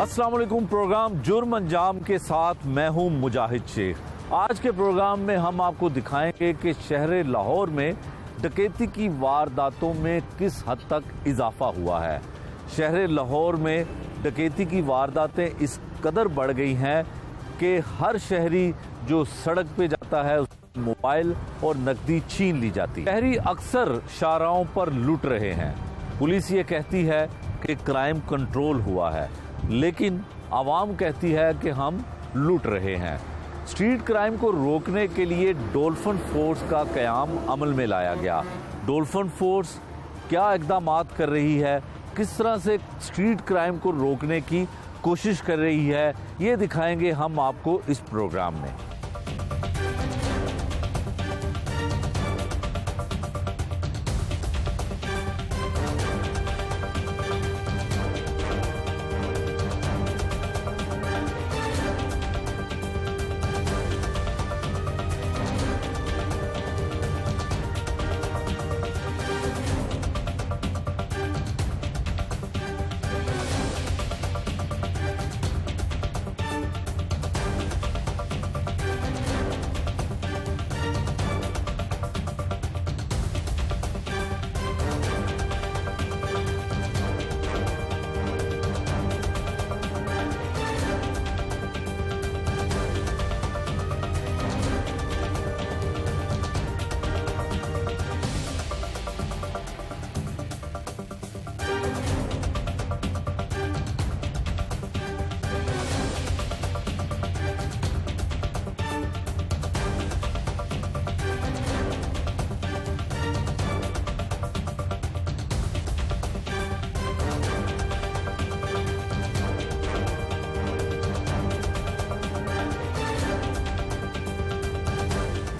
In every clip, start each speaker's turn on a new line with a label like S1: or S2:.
S1: अस्सलाम वालेकुम। प्रोग्राम जुर्म अंजाम के साथ मैं हूं मुजाहिद शेख। आज के प्रोग्राम में हम आपको दिखाएंगे कि शहर लाहौर में डकैती की वारदातों में किस हद तक इजाफा हुआ है। शहर लाहौर में डकैती की वारदातें इस कदर बढ़ गई हैं कि हर शहरी जो सड़क पे जाता है उसका मोबाइल और नकदी छीन ली जाती है। शहरी अक्सर शाहराहों पर लुट रहे हैं। पुलिस ये कहती है कि क्राइम कंट्रोल हुआ है, लेकिन आवाम कहती है कि हम लूट रहे हैं। स्ट्रीट क्राइम को रोकने के लिए डॉल्फिन फोर्स का क़याम अमल में लाया गया। डॉल्फिन फोर्स क्या इक़दामात कर रही है, किस तरह से स्ट्रीट क्राइम को रोकने की कोशिश कर रही है, ये दिखाएंगे हम आपको इस प्रोग्राम में।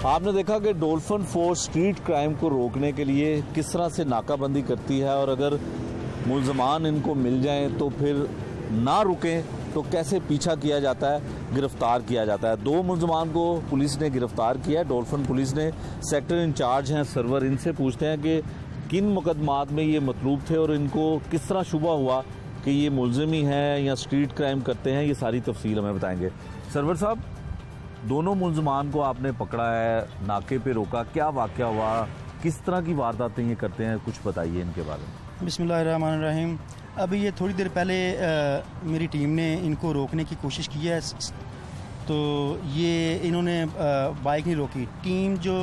S1: आपने देखा कि डॉल्फिन फोर्स स्ट्रीट क्राइम को रोकने के लिए किस तरह से नाकाबंदी करती है, और अगर मुल्ज़मान इनको मिल जाएं तो फिर ना रुकें तो कैसे पीछा किया जाता है, गिरफ्तार किया जाता है। 2 मुल्ज़मान को पुलिस ने गिरफ्तार किया है। डॉल्फिन पुलिस ने सेक्टर इंचार्ज हैं सरवर, इनसे पूछते हैं कि किन मुकदमात में ये मतलूब थे और इनको किस तरह शुबा हुआ कि ये मुलजिम ही हैं या स्ट्रीट क्राइम करते हैं। ये सारी तफसील हमें बताएंगे। सरवर साहब, दोनों मुल्ज़मान को आपने पकड़ा है, नाके पे रोका, क्या वाक़या हुआ, किस तरह की वारदातें ये करते हैं, कुछ बताइए इनके बारे में।
S2: बिस्मिल्लाहिर्रहमानिर्रहीम। अभी ये थोड़ी देर पहले मेरी टीम ने इनको रोकने की कोशिश की है, तो ये इन्होंने बाइक नहीं रोकी। टीम जो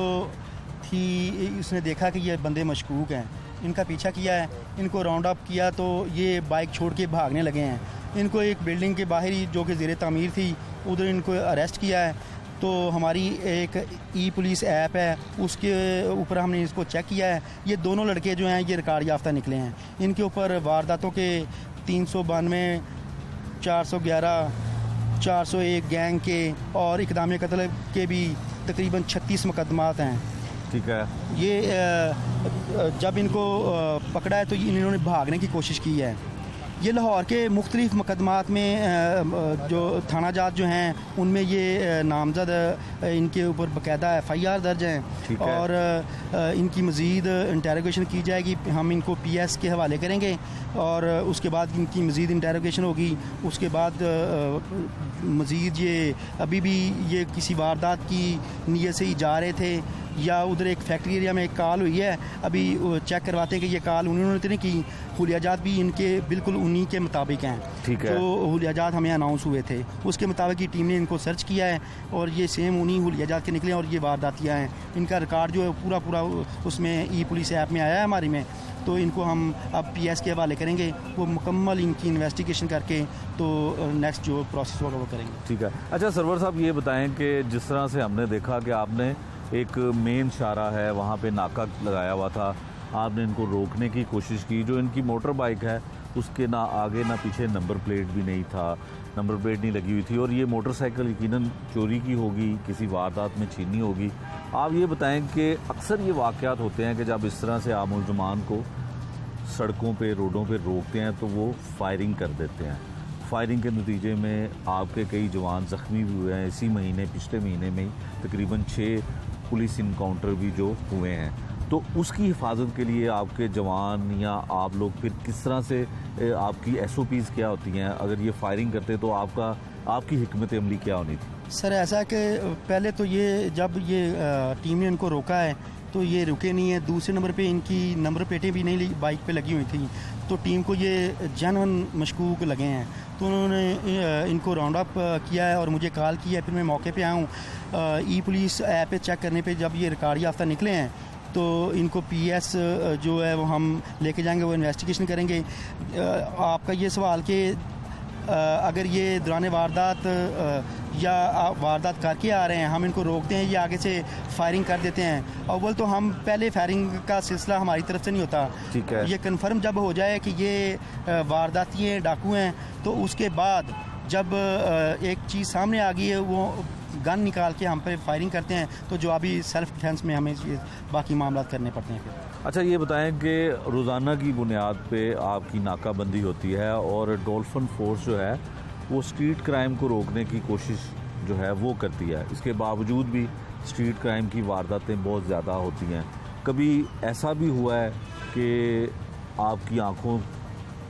S2: थी उसने देखा कि ये बंदे मशकूक हैं, इनका पीछा किया है, इनको राउंड अप किया तो ये बाइक छोड़ के भागने लगे हैं। इनको एक बिल्डिंग के बाहर ही जो कि ज़ेरे तामीर थी उधर इनको अरेस्ट किया है। तो हमारी एक ई पुलिस ऐप है उसके ऊपर हमने इसको चेक किया है। ये दोनों लड़के जो हैं ये रिकॉर्ड याफ्ता निकले हैं। इनके ऊपर वारदातों के 392, 411, 401 गैंग के और इक़दाम कत्ल के भी तकरीबन 36 मुकदमात हैं।
S1: ठीक है।
S2: ये जब इनको पकड़ा है तो इन्होंने भागने की कोशिश की है। ये लाहौर के मुख्तलिफ मुकदमात में जो थाना जात जो हैं उनमें ये नामजद इनके ऊपर बाकायदा FIR दर्ज हैं और इनकी मज़ीद इंटेरोगेशन की जाएगी। हम इनको PS के हवाले करेंगे और उसके बाद इनकी मज़ीद इंटेरोगेशन होगी। उसके बाद मज़ीद ये अभी भी ये किसी वारदात की नीयत से ही जा रहे थे या उधर एक फैक्ट्री एरिया में एक कॉल हुई है, अभी चेक करवाते हैं कि ये कॉल उन्होंने तो नहीं की। हुलियाजात भी इनके बिल्कुल उन्हीं के मुताबिक हैं।
S1: ठीक है।
S2: जो हुलियाजात हमें अनाउंस हुए थे उसके मुताबिक ही टीम ने इनको सर्च किया है और ये सेम उन्हीं हुलियाजात के निकले और ये वारदातियाँ हैं। इनका रिकॉर्ड जो है पूरा उसमें ई पुलिस ऐप में आया है हमारी में, तो इनको हम अब PS के हवाले करेंगे। वो मुकम्मल इनकी इन्वेस्टिगेशन करके तो नेक्स्ट जो प्रोसेस होगा वो करेंगे।
S1: ठीक है। अच्छा सरवर साहब, ये बताएं कि जिस तरह से हमने देखा कि आपने एक मेन शारा है वहाँ पे नाका लगाया हुआ था, आपने इनको रोकने की कोशिश की। जो इनकी मोटर बाइक है उसके ना आगे ना पीछे नंबर प्लेट भी नहीं था, नंबर प्लेट नहीं लगी हुई थी, और ये मोटरसाइकिल यकीनन चोरी की होगी, किसी वारदात में छीनी होगी। आप ये बताएं कि अक्सर ये वाक़यात होते हैं कि जब इस तरह से आप मुल्ज़मान को सड़कों पे रोडों पे रोकते हैं तो वो फायरिंग कर देते हैं। फायरिंग के नतीजे में आपके कई जवान ज़ख्मी भी हुए हैं। इसी महीने, पिछले महीने में ही तकरीबन 6 पुलिस इनकाउंटर भी जो हुए हैं। तो उसकी हिफाजत के लिए आपके जवान या आप लोग फिर किस तरह से आपकी SOPs क्या होती हैं? अगर ये फायरिंग करते तो आपकी हिकमत अमली क्या होनी थी?
S2: सर ऐसा कि पहले तो ये जब ये टीम ने इनको रोका है तो ये रुके नहीं है। दूसरे नंबर पे इनकी नंबर प्लेटें भी नहीं बाइक पे लगी हुई थी, तो टीम को ये जनवन मशकूक लगे हैं, तो उन्होंने इनको राउंड अप किया है और मुझे कॉल किया है। फिर मैं मौके पे आया हूँ। ई पुलिस ऐप पे चेक करने पे जब ये रिकॉर्ड याफ्ता निकले हैं तो इनको PS जो है वो हम लेके जाएंगे, वो इन्वेस्टिगेशन करेंगे। आपका ये सवाल कि अगर ये दौरान वारदात या वारदात करके आ रहे हैं, हम इनको रोकते हैं, ये आगे से फायरिंग कर देते हैं। अव्वल तो हम पहले फायरिंग का सिलसिला हमारी तरफ से नहीं होता।
S1: ठीक है।
S2: ये कंफर्म जब हो जाए कि ये वारदाती हैं, डाकू हैं, तो उसके बाद जब एक चीज़ सामने आ गई है, वो गन निकाल के हम पे फायरिंग करते हैं, तो जो अभी सेल्फ डिफेंस में हमें ये बाकी मामला करने पड़ते हैं।
S1: अच्छा, ये बताएं कि रोज़ाना की बुनियाद पे आपकी नाकाबंदी होती है और डॉल्फिन फोर्स जो है वो स्ट्रीट क्राइम को रोकने की कोशिश जो है वो करती है। इसके बावजूद भी स्ट्रीट क्राइम की वारदातें बहुत ज़्यादा होती हैं। कभी ऐसा भी हुआ है कि आपकी आंखों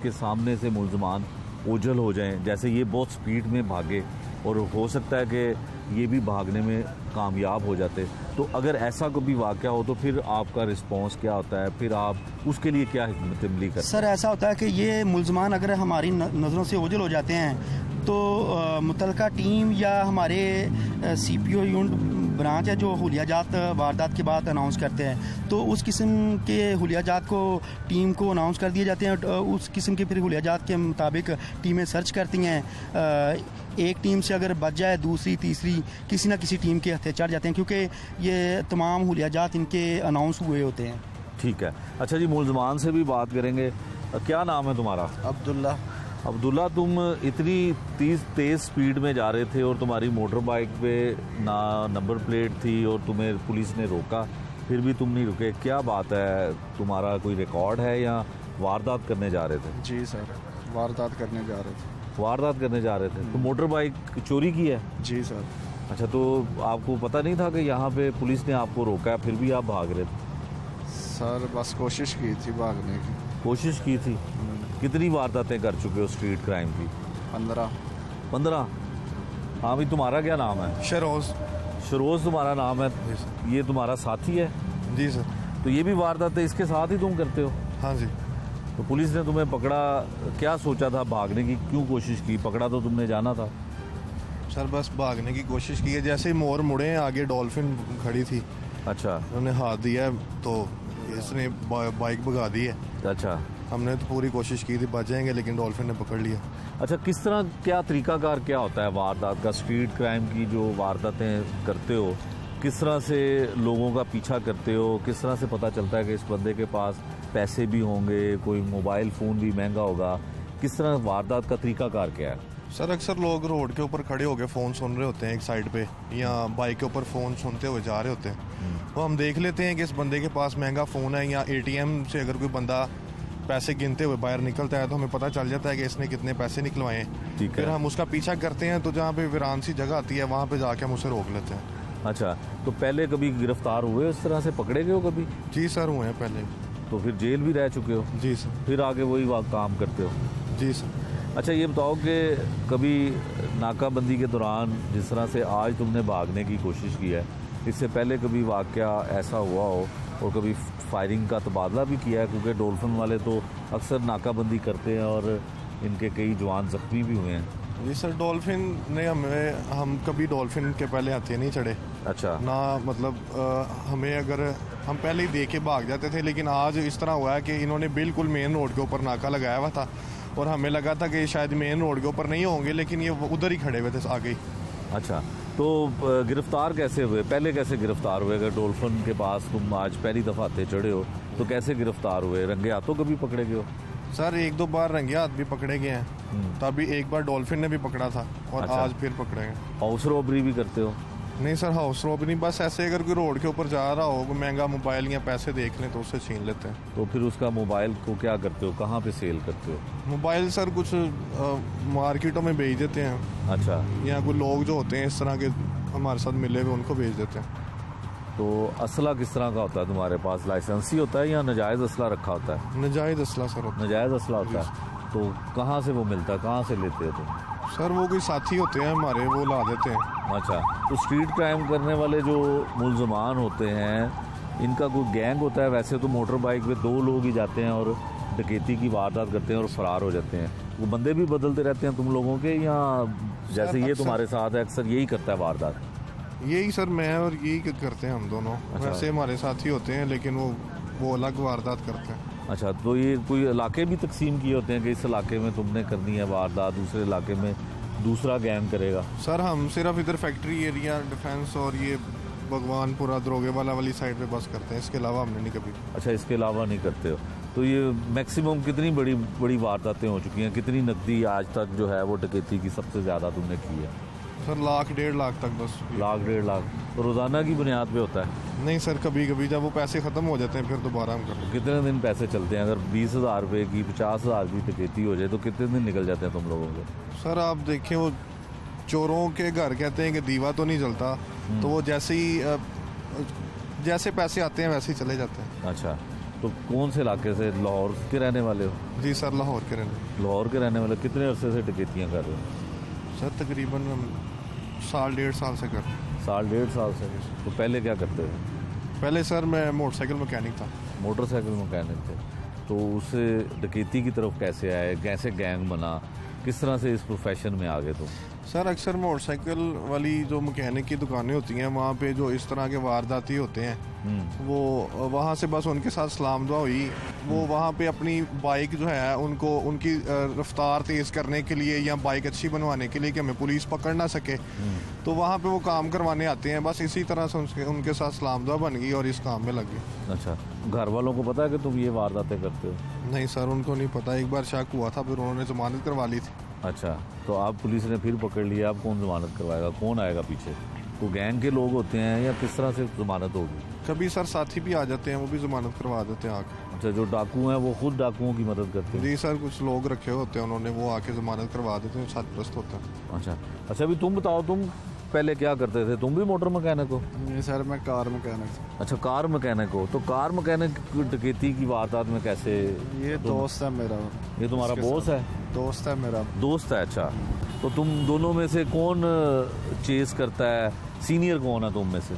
S1: के सामने से मुलजमान ओझल हो जाएं, जैसे ये बहुत स्पीड में भागे और हो सकता है कि ये भी भागने में कामयाब हो जाते, तो अगर ऐसा कभी वाक़या हो तो फिर आपका रिस्पांस क्या होता है? फिर आप उसके लिए क्या हिकमत अमली करते हैं?
S2: सर ऐसा होता है कि ये मुलजमान अगर हमारी नज़रों से ओझल हो जाते हैं तो मुतलका टीम या हमारे CPO यूनिट ब्रांच है जो हुलियाजात वारदात के बाद अनाउंस करते हैं, तो उस किस्म के हुलियाजात को टीम को अनाउंस कर दिए जाते हैं। उस किस्म के फिर हुलियाजात के मुताबिक टीमें सर्च करती हैं। एक टीम से अगर बच जाए, दूसरी तीसरी किसी ना किसी टीम के हथे चढ़ जाते हैं, क्योंकि ये तमाम हुलियाजात इनके अनाउंस हुए होते हैं।
S1: ठीक है। अच्छा जी, मुलजमान से भी बात करेंगे। क्या नाम है तुम्हारा? अब्दुल्ला, तुम इतनी तेज़ स्पीड में जा रहे थे और तुम्हारी मोटर बाइक पे ना नंबर प्लेट थी और तुम्हें पुलिस ने रोका, फिर भी तुम नहीं रुके। क्या बात है? तुम्हारा कोई रिकॉर्ड है या वारदात करने जा रहे थे?
S3: जी सर, वारदात करने जा रहे थे।
S1: वारदात करने जा रहे थे तो मोटर बाइक चोरी की है?
S3: जी सर।
S1: अच्छा, तो आपको पता नहीं था कि यहाँ पे पुलिस ने आपको रोका है, फिर भी आप भाग रहे थे?
S3: सर बस कोशिश की थी भागने की।
S1: कोशिश की थी? कितनी वारदातें कर चुके हो स्ट्रीट क्राइम की? 15। हाँ भाई, तुम्हारा क्या नाम है? शरोज तुम्हारा नाम है। ये तुम्हारा साथी है?
S4: जी सर।
S1: तो ये भी वारदातें इसके साथ ही तुम करते हो?
S4: हाँ जी।
S1: तो पुलिस ने तुम्हें पकड़ा, क्या सोचा था? भागने की क्यों कोशिश की? पकड़ा तो तुमने जाना था।
S4: सर बस भागने की कोशिश की है, जैसे ही मोड़ मुड़े हैं आगे डॉल्फिन खड़ी थी।
S1: अच्छा।
S4: उन्होंने हाथ दिया है तो इसने बाइक भगा दी है।
S1: अच्छा।
S4: हमने तो पूरी कोशिश की थी बच जाएंगे, लेकिन डॉल्फिन ने पकड़ लिया।
S1: अच्छा, किस तरह, क्या तरीकाकार क्या होता है वारदात का? स्ट्रीट क्राइम की जो वारदातें करते हो, किस तरह से लोगों का पीछा करते हो? किस तरह से पता चलता है कि इस बंदे के पास पैसे भी होंगे, कोई मोबाइल फ़ोन भी महंगा होगा? किस तरह वारदात का तरीकाकार क्या है?
S4: सर अक्सर लोग रोड के ऊपर खड़े होकर फ़ोन सुन रहे होते हैं एक साइड पे, या बाइक के ऊपर फ़ोन सुनते हुए जा रहे होते हैं, तो हम देख लेते हैं कि इस बंदे के पास महंगा फ़ोन है, या ATM से अगर कोई बंदा पैसे गिनते हुए बाहर निकलता है तो हमें पता चल जाता है कि इसने कितने पैसे निकलवाए हैं।
S1: ठीक है।
S4: फिर हम उसका पीछा करते हैं, तो जहाँ पे वीरान सी जगह आती है वहाँ पे जाके हम उसे रोक लेते हैं।
S1: अच्छा, तो पहले कभी गिरफ्तार हुए इस तरह से? पकड़े गए हो कभी?
S4: जी सर, हुए हैं पहले।
S1: तो फिर जेल भी रह चुके हो?
S4: जी सर।
S1: फिर आगे वही काम करते हो?
S4: जी सर।
S1: अच्छा, ये बताओ कि कभी नाकाबंदी के दौरान जिस तरह से आज तुमने भागने की कोशिश की है, इससे पहले कभी वाकया ऐसा हुआ हो और कभी फायरिंग का तबादला भी किया है? क्योंकि डॉल्फिन वाले तो अक्सर नाकाबंदी करते हैं और इनके कई जवान जख्मी भी हुए हैं।
S4: जी सर, डॉल्फिन ने हम कभी डॉल्फिन के पहले हथे नहीं चढ़े।
S1: अच्छा।
S4: ना मतलब हमें अगर हम पहले ही देख के भाग जाते थे, लेकिन आज इस तरह हुआ है कि इन्होंने बिल्कुल मेन रोड के ऊपर नाका लगाया हुआ था और हमें लगा था कि शायद मेन रोड के ऊपर नहीं होंगे, लेकिन ये उधर ही खड़े हुए थे आगे ही।
S1: अच्छा, तो गिरफ्तार कैसे हुए? पहले कैसे गिरफ्तार हुए? अगर डॉल्फिन के पास तुम आज पहली दफ़ा आते चढ़े हो तो कैसे गिरफ्तार हुए? रंगे हाथों कभी पकड़े गए हो?
S4: सर 1-2 बार रंगे हाथ भी पकड़े गए हैं, तभी एक बार डॉल्फिन ने भी पकड़ा था और
S1: अच्छा।
S4: आज फिर पकड़े गए।
S1: हाउस रॉबरी भी करते हो?
S4: नहीं सर, हाउस रॉबरी बस ऐसे अगर कोई रोड के ऊपर जा रहा हो, कोई महंगा मोबाइल या पैसे देख लें तो उससे छीन लेते हैं।
S1: तो फिर उसका मोबाइल को क्या करते हो? कहाँ पे सेल करते हो?
S4: मोबाइल सर कुछ मार्केटों में बेच देते हैं।
S1: अच्छा।
S4: या कोई लोग जो होते हैं इस तरह के हमारे साथ मिले हुए, उनको भेज देते हैं।
S1: तो असला किस तरह का होता है तुम्हारे पास? लाइसेंस ही होता है या नाजायज़ असला रखा होता है?
S4: नजायज़ असला सर होता
S1: नाजायज़ असला होता है। तो कहाँ से वो मिलता है, कहाँ से लेते हो तुम?
S4: है सर। वो कोई साथी होते हैं हमारे, वो ला देते हैं।
S1: अच्छा, तो स्ट्रीट क्राइम करने वाले जो मुलजमान होते हैं इनका कोई गैंग होता है? वैसे तो मोटर बाइक पे 2 लोग ही जाते हैं और डकैती की वारदात करते हैं और फरार हो जाते हैं। वो बंदे भी बदलते रहते हैं तुम लोगों के, या जैसे ये
S4: अक्सर-
S1: तुम्हारे साथ है अक्सर यही करता है वारदात?
S4: यही सर, मैं और यही करते हैं हम दोनों।
S1: अच्छा।
S4: वैसे हमारे साथी होते हैं लेकिन वो अलग वारदात करते हैं।
S1: अच्छा, तो ये कोई इलाके भी तकसीम किए होते हैं कि इस इलाके में तुमने करनी है वारदात, दूसरे इलाके में दूसरा गैंग करेगा?
S4: सर हम सिर्फ इधर फैक्ट्री एरिया, डिफेंस और ये भगवानपुरा दरोगे वाली साइड पे बस करते हैं। इसके अलावा हमने नहीं कभी।
S1: अच्छा, इसके अलावा नहीं करते हो? तो ये मैक्सिमम कितनी बड़ी बड़ी वारदातें हो चुकी हैं? कितनी नकदी आज तक जो है वो डकैती की सबसे ज़्यादा तुमने की है?
S4: सर 1 1.5 लाख तक बस।
S1: 1 1.5 लाख? तो रोज़ाना की बुनियाद पे होता है?
S4: नहीं सर, कभी कभी जब वो पैसे ख़त्म हो जाते हैं फिर दोबारा हम करते हैं।
S1: कितने दिन पैसे चलते हैं? अगर 20,000 रुपये की 50,000 की डकैती हो जाए तो कितने दिन निकल जाते हैं तुम लोगों के?
S4: सर आप देखें, वो चोरों के घर कहते हैं कि दीवा तो नहीं जलता, तो वो जैसे ही जैसे पैसे आते हैं वैसे ही चले जाते हैं।
S1: अच्छा, तो कौन से इलाके से? लाहौर के रहने वाले हो?
S4: जी सर, लाहौर के रहने।
S1: लाहौर के रहने वाले। कितने अरसे से डकैतियाँ कर रहे हो?
S4: सर तकरीबन हम 1 1.5 साल से कर।
S1: 1 1.5 साल से? तो पहले क्या करते थे?
S4: पहले सर मैं मोटरसाइकिल मैकेनिक था।
S1: मोटरसाइकिल मैकेनिक थे। तो उससे डकैती की तरफ कैसे आए, कैसे गैंग बना, किस तरह से इस प्रोफेशन में आ गए तुम?
S4: सर अक्सर मोटरसाइकिल वाली जो मैकेनिक की दुकानें होती हैं वहाँ पे जो इस तरह के वारदाती होते हैं, वो वहाँ से बस उनके साथ सलाम दुआ हुई। वो वहाँ पे अपनी बाइक जो है उनको उनकी रफ्तार तेज़ करने के लिए या बाइक अच्छी बनवाने के लिए कि हमें पुलिस पकड़ ना सके, तो वहाँ पे वो काम करवाने आते हैं। बस इसी तरह से उनके साथ सलाम दुआ बन गई और इस काम में लग गई।
S1: अच्छा, घर वालों को पता है कि तुम ये वारदातें करते हो?
S4: नहीं सर, उनको नहीं पता। एक बार शक हुआ था, फिर उन्होंने जमानत करवा ली थी।
S1: अच्छा, तो आप पुलिस ने फिर पकड़ लिया, अब कौन जमानत करवाएगा? कौन आएगा पीछे? तो गैंग के लोग होते हैं या किस तरह से जमानत होगी?
S4: कभी सर साथी भी आ जाते हैं, वो भी जमानत करवा देते हैं आके।
S1: अच्छा, जो डाकू हैं वो खुद डाकुओं की मदद करते हैं?
S4: जी सर, कुछ लोग रखे होते हैं उन्होंने, वो आके जमानत करवा देते हैं, सरपरस्त होता है।
S1: अच्छा अच्छा, अभी तुम बताओ, तुम पहले क्या करते थे? तुम भी मोटर मैकेनिक हो?
S3: नहीं सर, मैं कार मैकेनिक था।
S1: अच्छा, कार मैकेनिक हो। तो कार मैकेनिक डकैती की वारदात में कैसे?
S3: ये दोस्त है मेरा।
S1: ये तुम्हारा
S3: इसके
S1: बॉस
S3: साथ।
S1: है?
S3: दोस्त है मेरा।
S1: दोस्त है। अच्छा, तो तुम दोनों में से कौन चेस करता है? सीनियर कौन है तुम में से?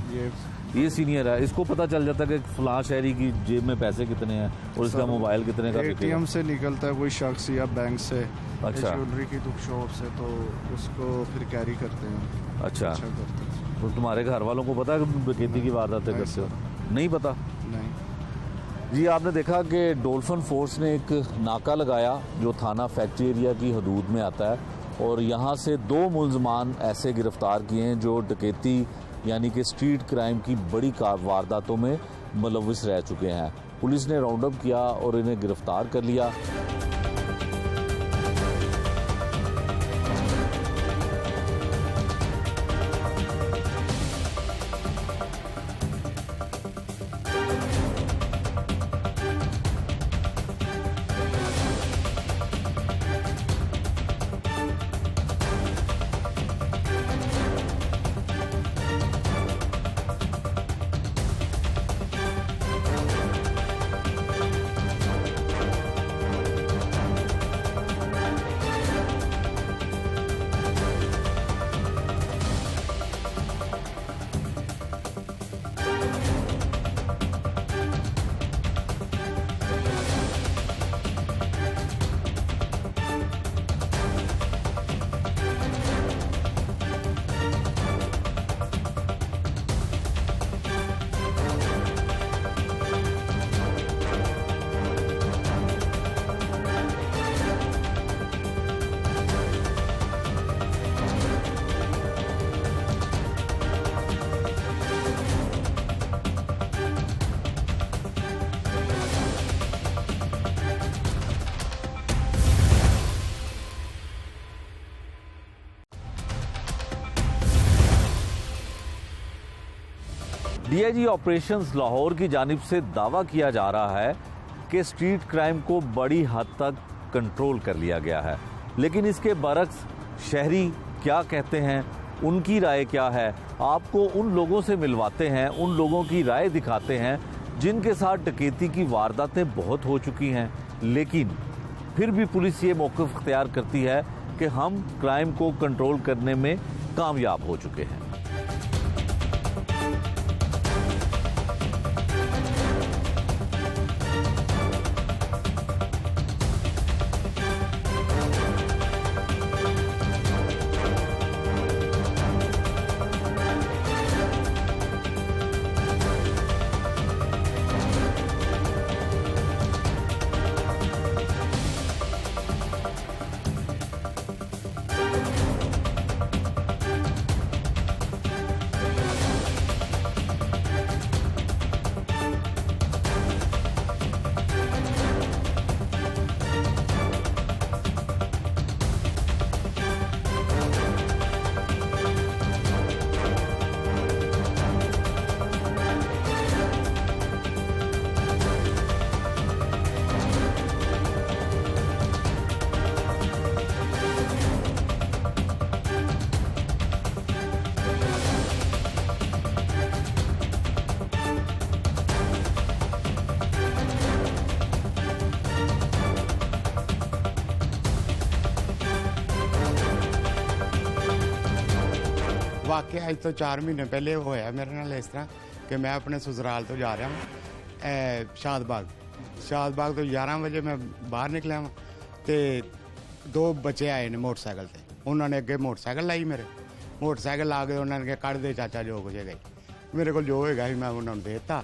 S1: ये सीनियर है। इसको पता चल जाता है कि फलां शहरी की जेब में पैसे कितने हैं और इसका मोबाइल कितने का बिकेगा?
S3: एटीएम से निकलता है कोई शख्स या बैंक से,
S1: अच्छा।
S3: ज्वेलरी की शॉप से, तो उसको फिर कैरी करते हैं।
S1: अच्छा,
S3: करते हैं।
S1: तो तुम्हारे घर वालों को पता है कि तुम डकैती की वारदातें
S3: नहीं
S1: करते हो?
S3: सर।
S1: नहीं पता?
S3: नहीं।
S1: जी, आपने देखा कि डोल्फिन फोर्स ने एक नाका लगाया जो थाना फैक्ट्री एरिया की हदूद में आता है, और यहाँ से 2 मुलजमान ऐसे गिरफ्तार किए हैं जो डकैती यानी कि स्ट्रीट क्राइम की बड़ी वारदातों में मुलविस रह चुके हैं। पुलिस ने राउंड अप किया और इन्हें गिरफ्तार कर लिया। डीआईजी ऑपरेशंस लाहौर की जानिब से दावा किया जा रहा है कि स्ट्रीट क्राइम को बड़ी हद तक कंट्रोल कर लिया गया है, लेकिन इसके बरक्स शहरी क्या कहते हैं उनकी राय क्या है। आपको उन लोगों से मिलवाते हैं, उन लोगों की राय दिखाते हैं जिनके साथ डकैती की वारदातें बहुत हो चुकी हैं, लेकिन फिर भी पुलिस ये मौक़िफ़ इख्तियार करती है कि हम क्राइम को कंट्रोल करने में कामयाब हो चुके हैं।
S5: ਵਾਕਿਆ ਅੱਜ ਤੋਂ 4 ਮਹੀਨੇ ਪਹਿਲੇ ਹੋਇਆ ਮੇਰੇ ਨਾਲ ਇਸ ਤਰ੍ਹਾਂ ਕਿ ਮੈਂ ਆਪਣੇ ਸਸੁਰਾਲ ਤੋਂ ਜਾ ਰਿਹਾ ਹਾਂ ਸ਼ਾਦਬਾਗ ਤੋਂ 11 ਵਜੇ ਮੈਂ ਬਾਹਰ ਨਿਕਲਿਆ ਵਾਂ ਤੇ 2 ਬੱਚੇ ਆਏ ਨੇ ਮੋਟਰਸਾਈਕਲ ਤੇ। ਉਹਨਾਂ ਨੇ ਅੱਗੇ ਮੋਟਰਸਾਈਕਲ ਲਾਈ ਮੇਰੇ ਮੋਟਰਸਾਈਕਲ ਲਾ ਕੇ ਉਹਨਾਂ ਨੇ ਕਿਹਾ ਕੱਢ ਦੇ ਚਾਚਾ ਜੋ ਕੁਝ ਹੈਗਾ। ਮੇਰੇ ਕੋਲ ਜੋ ਹੈਗਾ ਸੀ ਮੈਂ ਉਹਨਾਂ ਨੂੰ ਦੇ ਦਿੱਤਾ।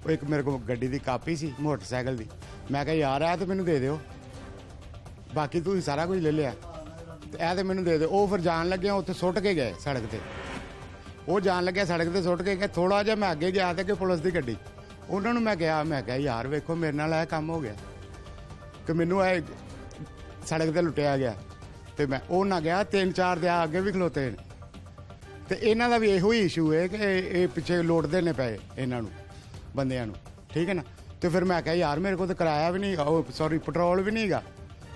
S5: ਉਹ ਇੱਕ ਮੇਰੇ ਕੋਲ ਗੱਡੀ ਦੀ ਕਾਪੀ ਸੀ ਮੋਟਰਸਾਈਕਲ ਦੀ। ਮੈਂ ਕਿਹਾ ਯਾਰ ਇਹ ਤਾਂ ਮੈਨੂੰ ਦੇ ਦਿਓ, ਬਾਕੀ ਤੁਸੀਂ ਸਾਰਾ ਕੁਝ ਲੈ ਲਿਆ ਤੇ ਇਹ ਤਾਂ ਮੈਨੂੰ ਦੇ ਦਿਓ। ਉਹ ਫਿਰ ਜਾਣ ਲੱਗਿਆ ਉੱਥੇ ਸੁੱਟ ਕੇ ਗਏ ਸੜਕ ਤੇ। ਉਹ ਜਾਣ ਲੱਗਿਆ ਸੜਕ ਤੇ ਸੁੱਟ ਕੇ ਗਏ। ਥੋੜਾ ਜਿਹਾ ਮੈਂ ਅੱਗੇ ਗਿਆ ਤੇ ਕਿ ਪੁਲਿਸ ਦੀ ਗੱਡੀ, ਉਹਨਾਂ ਨੂੰ ਮੈਂ ਕਿਹਾ ਯਾਰ ਵੇਖੋ ਮੇਰੇ ਨਾਲ ਇਹ ਕੰਮ ਹੋ ਗਿਆ ਕਿ ਮੈਨੂੰ ਇਹ ਸੜਕ ਤੇ ਲੁੱਟਿਆ ਗਿਆ ਤੇ ਮੈਂ ਉਹ ਨਾ ਗਿਆ। 3-4 ਦੇ ਅੱਗੇ ਵੀ ਖਲੋਤੇ ਨੇ ਤੇ ਇਹਨਾਂ ਦਾ ਵੀ ਇਹੋ ਹੀ ਇਸ਼ੂ ਹੈ ਕਿ ਇਹ ਪਿੱਛੇ ਲੋਟਦੇ ਨੇ ਪਏ ਇਹਨਾਂ ਨੂੰ ਬੰਦਿਆਂ ਨੂੰ, ਠੀਕ ਹੈ ਨਾ। ਤੇ ਫਿਰ ਮੈਂ ਕਿਹਾ ਯਾਰ ਮੇਰੇ ਕੋਲ ਤਾਂ ਕਿਰਾਇਆ ਵੀ ਨਹੀਂ, ਉਹ ਸੌਰੀ ਪੈਟਰੋਲ ਵੀ ਨਹੀਂ ਹੈਗਾ।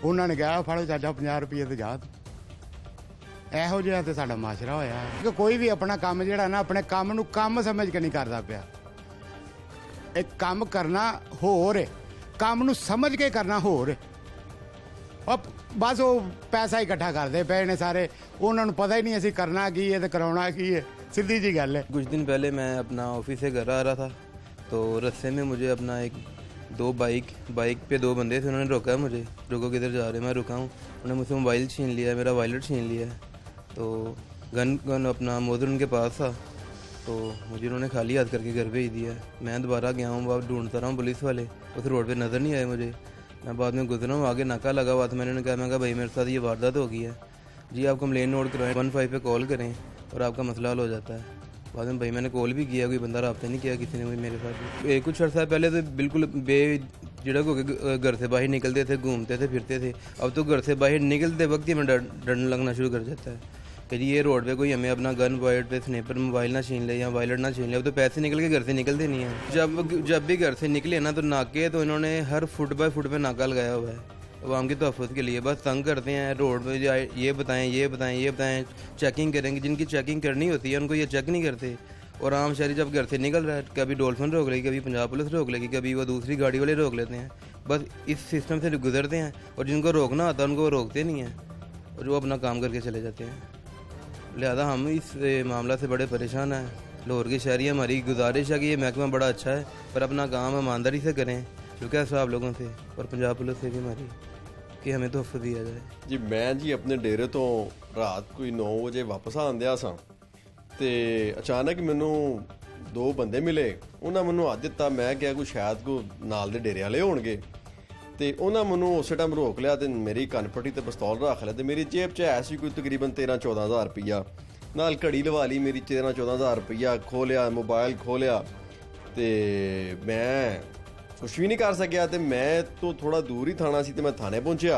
S5: ਉਹਨਾਂ ਨੇ ਕਿਹਾ ਫੜੋ ਚਾਚਾ 50 ਰੁਪਏ ਤੇ ਜਾ। ਇਹੋ ਜਿਹਾ ਤੇ ਸਾਡਾ ਮਾਸ਼ਰਾ ਹੋਇਆ ਕਿ ਕੋਈ ਵੀ ਆਪਣਾ ਕੰਮ ਜਿਹੜਾ ਨਾ ਆਪਣੇ ਕੰਮ ਨੂੰ ਕੰਮ ਸਮਝ ਕੇ ਨਹੀਂ ਕਰਦਾ ਪਿਆ। ਇੱਕ ਕੰਮ ਕਰਨਾ ਹੋਰ ਹੈ, ਕੰਮ ਨੂੰ ਸਮਝ ਕੇ ਕਰਨਾ ਹੋਰ ਹੈ। ਬਸ ਉਹ ਪੈਸਾ ਇਕੱਠਾ ਕਰਦੇ ਪਏ ਨੇ ਸਾਰੇ, ਉਹਨਾਂ ਨੂੰ ਪਤਾ ही नहीं ਅਸੀਂ करना ਕੀ है तो कराना ਕੀ है। सीधी जी गल है।
S6: कुछ दिन पहले मैं अपना ऑफिस से घर आ रहा था तो रास्ते में मुझे अपना बाइक पे 2 बंदे थे। उन्होंने रोका मुझे, रुको किधर जा रहे हैं। मैं रुका हूँ, उन्होंने मुझसे मोबाइल छीन लिया, मेरा वॉलेट छीन लिया। तो गन अपना मोदर उनके पास था तो मुझे उन्होंने खाली हाथ करके घर भेज दिया। मैं दोबारा गया हूँ, अब ढूंढता रहा हूँ पुलिस वाले, उस रोड पे नज़र नहीं आए मुझे। मैं बाद में गुजरा हूँ, आगे नाका लगा हुआ था। मैंने कहा भाई मेरे साथ ये वारदात हो गई है जी, आप कंप्लेन नोट करवाएं, 15 पे कॉल करें और आपका मसला हल हो जाता है। बाद में भाई मैंने कॉल भी किया, कोई बंदा रब्ता नहीं किया किसी ने भी मेरे साथ। कुछ अर्सा पहले तो बिल्कुल बेझिझक होकर घर से बाहर निकलते थे, घूमते थे, फिरते थे। अब तो घर से बाहर निकलते वक्त ही हमें डर लगना शुरू कर जाता है कि जी ये रोड पे कोई हमें अपना गन पॉइंट पे स्नेपर मोबाइल ना छीन ले या वॉलेट ना छीन ले। अब तो पैसे निकल के घर से निकलते नहीं हैं। जब भी घर से निकले ना तो नाके तो इन्होंने हर फुट बाय फुट पे नाका लगाया हुआ है आवाम की तहफ़्फ़ुज़ के लिए। बस तंग करते हैं रोड पे, ये बताएं, चेकिंग करेंगे। जिनकी चेकिंग करनी होती है उनको ये चेक नहीं करते। और आम शहरी जब घर से निकल रहा है, कभी डॉल्फिन रोक लेगी, कभी पंजाब पुलिस रोक लेगी, कभी वो दूसरी गाड़ी वाले रोक लेते हैं। बस इस सिस्टम से गुजरते हैं और जिनको रोकना होता है उनको वो रोकते नहीं हैं और वो अपना काम करके चले जाते हैं। लिहाजा हम इस मामला से बड़े परेशान हैं। लाहौर की शहरी हमारी गुजारिश है कि ये महकमा बड़ा अच्छा है पर अपना काम ईमानदारी से करें, क्योंकि ऐसा आप लोगों से और पंजाब पुलिस से भी हमारी कि हमें तोहफ़ा दिया जाए
S7: जी। मैं जी अपने डेरे तो रात कोई 9 वजे वापस आंदिया सा ते अचानक मैनू 2 बंदे मिले। उन्हें मैनू हथ दिता, मैं क्या कोई शायद को नाल दे डेरे वाले होणगे ते उन्हें मैनू उस टाइम रोक लिया ते मेरी कनपट्टी ते पिस्तौल रख लिया ते मेरी जेब च है सी कोई तकरीबन 13-14 हज़ार रुपया, नाल घड़ी लवा ली मेरी 13-14 हज़ार रुपया, खोलिया मोबाइल खोलिया ते मैं कुछ भी नहीं कर सकिया। ते मैं तो थोड़ा दूर ही थाना सी ते मैं थाने पहुंचिया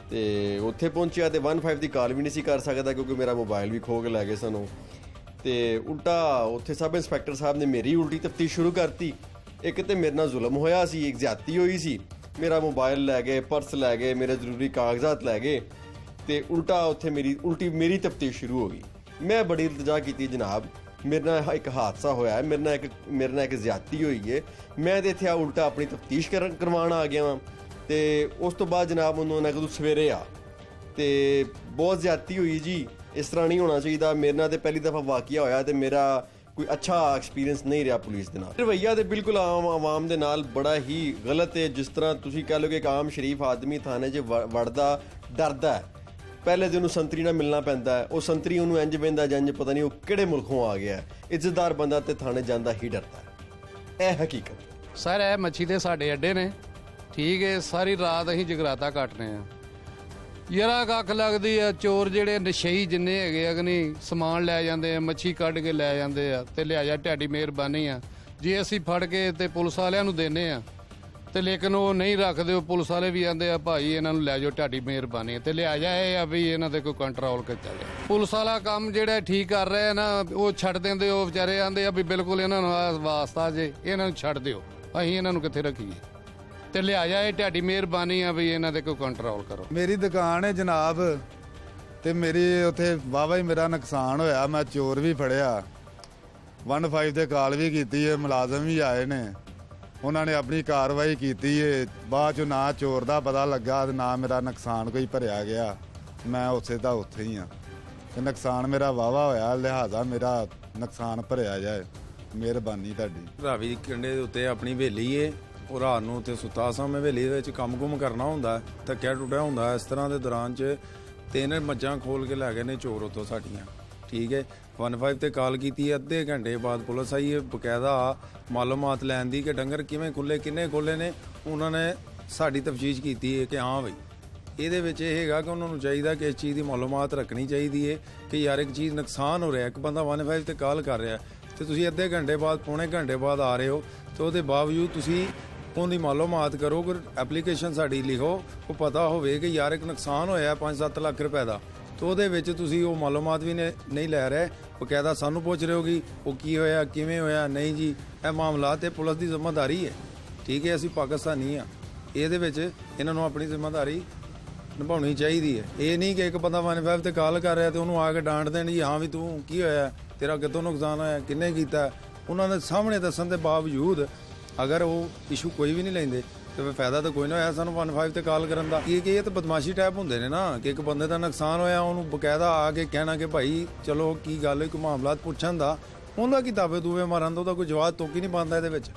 S7: ते उत्थे पहुंचिया ते 15 की कॉल भी नहीं सी कर सकता क्योंकि मेरा मोबाइल भी खो के लै गए सनों। ते उल्टा उत्थे सब इंस्पैक्टर साहब ने मेरी उल्टी तफ्तीश शुरू करती। एक तो मेरे नाल जुल्म होया सी, एक ज्यादती हुई सी, मेरा मोबाइल लै गए, पर्स लै गए, मेरे जरूरी कागजात लै गए ते उल्टा उत्थे मेरी तफ्तीश शुरू हो गई। ਮੈਂ ਬੜੀ ਇਲਤਜਾ ਕੀਤੀ ਜਨਾਬ, ਮੇਰੇ ਨਾਲ ਇੱਕ ਹਾਦਸਾ ਹੋਇਆ ਹੈ, ਮੇਰੇ ਨਾਲ ਇੱਕ ਜ਼ਿਆਦਤੀ ਹੋਈ ਹੈ, ਮੈਂ ਤੇ ਇੱਥੇ ਉਲਟਾ ਆਪਣੀ ਤਫਤੀਸ਼ ਕਰਵਾਉਣ ਆ ਗਿਆ ਵਾਂ। ਤੇ ਉਸ ਤੋਂ ਬਾਅਦ ਜਨਾਬ ਉਹਨਾਂ ਕਿ ਤੂੰ ਸਵੇਰੇ ਆ, ਤੇ ਬਹੁਤ ਜ਼ਿਆਦਤੀ ਹੋਈ ਜੀ, ਇਸ ਤਰ੍ਹਾਂ ਨਹੀਂ ਹੋਣਾ ਚਾਹੀਦਾ। ਮੇਰੇ ਨਾਲ ਤੇ ਪਹਿਲੀ ਦਫਾ ਵਾਕਿਆ ਹੋਇਆ ਤੇ ਮੇਰਾ ਕੋਈ ਅੱਛਾ ਐਕਸਪੀਰੀਅੰਸ ਨਹੀਂ ਰਿਹਾ ਪੁਲਿਸ ਦੇ ਨਾਲ। ਰਵੱਈਆ ਤੇ ਬਿਲਕੁਲ ਆਮ ਆਵਾਮ ਦੇ ਨਾਲ ਬੜਾ ਹੀ ਗਲਤ ਹੈ। ਜਿਸ ਤਰ੍ਹਾਂ ਤੁਸੀਂ ਕਹਿ ਲਓ ਕਿ ਇੱਕ ਆਮ ਸ਼ਰੀਫ ਆਦਮੀ ਥਾਣੇ 'ਚ ਵੜਦਾ ਡਰਦਾ ਹੈ, ਪਹਿਲੇ ਦਿਨ ਉਹਨੂੰ ਸੰਤਰੀ ਨਾਲ ਮਿਲਣਾ ਪੈਂਦਾ ਹੈ, ਉਹ ਸੰਤਰੀ ਉਹਨੂੰ ਇੰਜ ਪੈਂਦਾ ਜੰਜ ਪਤਾ ਨਹੀਂ ਉਹ ਕਿਹੜੇ ਮੁਲਕੋਂ ਆ ਗਿਆ। ਇੱਜ਼ਤਦਾਰ ਬੰਦਾ ਤੇ ਥਾਣੇ ਜਾਂਦਾ ਹੀ ਡਰਦਾ ਹੈ, ਇਹ ਹਕੀਕਤ।
S8: ਸਰ ਇਹ ਮੱਛੀ ਦੇ ਸਾਡੇ ਅੱਡੇ ਨੇ, ਠੀਕ ਹੈ। ਸਾਰੀ ਰਾਤ ਅਸੀਂ ਜਗਰਾਤਾ ਕੱਟਨੇ ਆ, ਯਾਰਾ ਕੱਖ ਲੱਗਦੀ ਆ। ਚੋਰ ਜਿਹੜੇ ਨਸ਼ਈ ਜਿੰਨੇ ਹੈਗੇ ਆ ਕਿ ਨਹੀਂ, ਸਮਾਨ ਲੈ ਜਾਂਦੇ ਆ, ਮੱਛੀ ਕੱਢ ਕੇ ਲੈ ਜਾਂਦੇ ਆ ਤੇ ਲਿਆ ਜਾ ਤੁਹਾਡੀ ਮਿਹਰਬਾਨੀ ਆ। ਜੇ ਅਸੀਂ ਫੜ ਕੇ ਤੇ ਪੁਲਿਸ ਵਾਲਿਆਂ ਨੂੰ ਦਿੰਨੇ ਆ ਤੇ ਲੇਕਿਨ ਉਹ ਨਹੀਂ ਰੱਖਦੇ, ਉਹ ਪੁਲਿਸ ਵਾਲੇ ਵੀ ਆਂਦੇ ਆ ਭਾਈ ਇਹਨਾਂ ਨੂੰ ਲੈ ਜਾਓ ਤੁਹਾਡੀ ਮਿਹਰਬਾਨੀ ਤੇ ਲਿਆ ਜਾ, ਇਹ ਆ ਵੀ ਇਹਨਾਂ ਤੇ ਕੋਈ ਕੰਟਰੋਲ ਕੀਤਾ ਜਾਏ। ਪੁਲਿਸ ਵਾਲਾ ਕੰਮ ਜਿਹੜਾ ਠੀਕ ਕਰ ਰਿਹਾ ਨਾ, ਉਹ ਛੱਡ ਦਿੰਦੇ, ਉਹ ਵਿਚਾਰੇ ਆਂਦੇ ਆ ਵੀ ਬਿਲਕੁਲ ਇਹਨਾਂ ਨੂੰ ਆਹ ਵਾਸਤਾ ਜੇ, ਇਹਨਾਂ ਨੂੰ ਛੱਡ ਦਿਓ, ਅਸੀਂ ਇਹਨਾਂ ਨੂੰ ਕਿੱਥੇ ਰੱਖੀਏ ਤੇ ਲਿਆ ਜਾ, ਇਹ ਤੁਹਾਡੀ ਮਿਹਰਬਾਨੀ ਆ ਵੀ ਇਹਨਾਂ ਤੇ ਕੋਈ ਕੰਟਰੋਲ ਕਰੋ।
S9: ਮੇਰੀ ਦੁਕਾਨ ਹੈ ਜਨਾਬ, ਤੇ ਮੇਰੀ ਉੱਥੇ ਵਾਹਵਾ ਹੀ ਮੇਰਾ ਨੁਕਸਾਨ ਹੋਇਆ। ਮੈਂ ਚੋਰ ਵੀ ਫੜਿਆ, 15 ਤੇ ਕਾਲ ਵੀ ਕੀਤੀ ਹੈ, ਮੁਲਾਜ਼ਮ ਵੀ ਆਏ ਨੇ, ਉਹਨਾਂ ਨੇ ਆਪਣੀ ਕਾਰਵਾਈ ਕੀਤੀ ਹੈ। ਬਾਅਦ 'ਚ ਨਾ ਚੋਰ ਦਾ ਪਤਾ ਲੱਗਾ ਤੇ ਨਾ ਮੇਰਾ ਨੁਕਸਾਨ ਕੋਈ ਭਰਿਆ ਗਿਆ। ਮੈਂ ਉਸੇ ਦਾ ਉੱਥੇ ਹੀ ਆ ਤੇ ਨੁਕਸਾਨ ਮੇਰਾ ਵਾਹਵਾ ਹੋਇਆ, ਲਿਹਾਜ਼ਾ ਮੇਰਾ ਨੁਕਸਾਨ ਭਰਿਆ ਜਾਏ, ਮਿਹਰਬਾਨੀ ਤੁਹਾਡੀ।
S10: ਰਾਵੀ ਕੰਢੇ ਦੇ ਉੱਤੇ ਆਪਣੀ ਹਵੇਲੀ ਏ, ਉਹ ਰਾਤ ਨੂੰ ਉੱਥੇ ਸੁੱਤਾ ਸਾਂ। ਮੈਂ ਹਵੇਲੀ ਦੇ ਵਿੱਚ ਕੰਮ-ਕੁਮ ਕਰਨਾ ਹੁੰਦਾ, ਥੱਕਿਆ ਟੁੱਟਿਆ ਹੁੰਦਾ। ਇਸ ਤਰ੍ਹਾਂ ਦੇ ਦੌਰਾਨ 'ਚ 3 ਮੱਝਾਂ ਖੋਲ ਕੇ ਲੈ ਗਏ ਨੇ ਚੋਰ ਉੱਥੋਂ ਸਾਡੀਆਂ, ਠੀਕ ਹੈ। 15 ਤੇ ਕਾਲ ਕੀਤੀ ਹੈ, ਅੱਧੇ ਘੰਟੇ ਬਾਅਦ ਪੁਲਿਸ ਆਈ ਹੈ ਬਕਾਇਦਾ ਮਾਲੂਮਾਤ ਲੈਣ ਦੀ ਕਿ ਡੰਗਰ ਕਿਵੇਂ ਖੁੱਲੇ, ਕਿੰਨੇ ਖੋਲੇ ਨੇ। ਉਹਨਾਂ ਨੇ ਸਾਡੀ ਤਫਤੀਸ਼ ਕੀਤੀ ਹੈ ਕਿ ਹਾਂ ਬਈ ਇਹਦੇ ਵਿੱਚ ਇਹ ਹੈਗਾ ਕਿ ਉਹਨਾਂ ਨੂੰ ਚਾਹੀਦਾ ਕਿ ਇਸ ਚੀਜ਼ ਦੀ ਮਾਲੂਮਾਤ ਰੱਖਣੀ ਚਾਹੀਦੀ ਹੈ ਕਿ ਯਾਰ ਇੱਕ ਚੀਜ਼ ਨੁਕਸਾਨ ਹੋ ਰਿਹਾ, ਇੱਕ ਬੰਦਾ 15 ਤੇ ਕਾਲ ਕਰ ਰਿਹਾ ਤੇ ਤੁਸੀਂ ਅੱਧੇ ਘੰਟੇ ਬਾਅਦ, ਪੌਣੇ ਘੰਟੇ ਬਾਅਦ ਆ ਰਹੇ ਹੋ ਤੇ ਉਹਦੇ ਬਾਵਜੂਦ ਤੁਸੀਂ ਉਹਦੀ ਮਾਲੂਮਾਤ ਕਰੋ, ਕੋਈ ਐਪਲੀਕੇਸ਼ਨ ਸਾਡੀ ਲਿਖੋ, ਉਹ ਪਤਾ ਹੋਵੇ ਕਿ ਯਾਰ ਇੱਕ ਨੁਕਸਾਨ ਹੋਇਆ 5-7 ਲੱਖ ਰੁਪਏ ਦਾ, ਤੇ ਉਹਦੇ ਵਿੱਚ ਤੁਸੀਂ ਉਹ ਮਾਲੂਮਾਤ ਵੀ ਨਹੀਂ ਲੈ ਰਹੇ, ਬਕਾਇਦਾ ਸਾਨੂੰ ਪੁੱਛ ਰਹੇ ਹੋ ਕਿ ਉਹ ਕੀ ਹੋਇਆ, ਕਿਵੇਂ ਹੋਇਆ। ਨਹੀਂ ਜੀ, ਇਹ ਮਾਮਲਾ ਤੇ ਪੁਲਿਸ ਦੀ ਜ਼ਿੰਮੇਵਾਰੀ ਹੈ, ਠੀਕ ਹੈ। ਅਸੀਂ ਪਾਕਿਸਤਾਨੀ ਆ, ਇਹਦੇ ਵਿੱਚ ਇਹਨਾਂ ਨੂੰ ਆਪਣੀ ਜ਼ਿੰਮੇਵਾਰੀ ਨਿਭਾਉਣੀ ਚਾਹੀਦੀ ਹੈ। ਇਹ ਨਹੀਂ ਕਿ ਇੱਕ ਬੰਦਾ 15 ਤੇ ਕਾਲ ਕਰ ਰਿਹਾ ਤੇ ਉਹਨੂੰ ਆ ਕੇ ਡਾਂਟ ਦੇਣ ਜੀ ਹਾਂ ਵੀ ਤੂੰ ਕੀ ਹੋਇਆ, ਤੇਰਾ ਕਿੱਥੋਂ ਨੁਕਸਾਨ ਹੋਇਆ, ਕਿੰਨੇ ਕੀਤਾ। ਉਹਨਾਂ ਦੇ ਸਾਹਮਣੇ ਦੱਸਣ ਦੇ ਬਾਵਜੂਦ ਅਗਰ ਉਹ ਇਸ਼ੂ ਕੋਈ ਵੀ ਨਹੀਂ ਲੈਂਦੇ ਤੇ ਫਿਰ ਫਾਇਦਾ ਤਾਂ ਕੋਈ ਨਾ ਹੋਇਆ ਸਾਨੂੰ 15 ਤੇ ਕਾਲ ਕਰਨ ਦਾ। ਇਹ ਤਾਂ ਬਦਮਾਸ਼ੀ ਟਾਈਪ ਹੁੰਦੇ ਨੇ ਨਾ ਕਿ ਇੱਕ ਬੰਦੇ ਦਾ ਨੁਕਸਾਨ ਹੋਇਆ, ਉਹਨੂੰ ਬਕਾਇਦਾ ਆ ਕੇ ਕਹਿਣਾ ਕਿ ਭਾਈ ਚਲੋ ਕੀ ਗੱਲ ਹੈ, ਕੋਈ ਮਾਮਲਾਤ ਪੁੱਛਣ ਦਾ, ਉਹਦਾ ਕੀ ਦਾਅਵੇ ਦੂਵੇ ਮਾਰਨ ਦਾ, ਉਹਦਾ ਕੋਈ ਜਵਾਬ ਤੋਕੀ ਨਹੀਂ ਪਾਉਂਦਾ ਇਹਦੇ ਵਿੱਚ,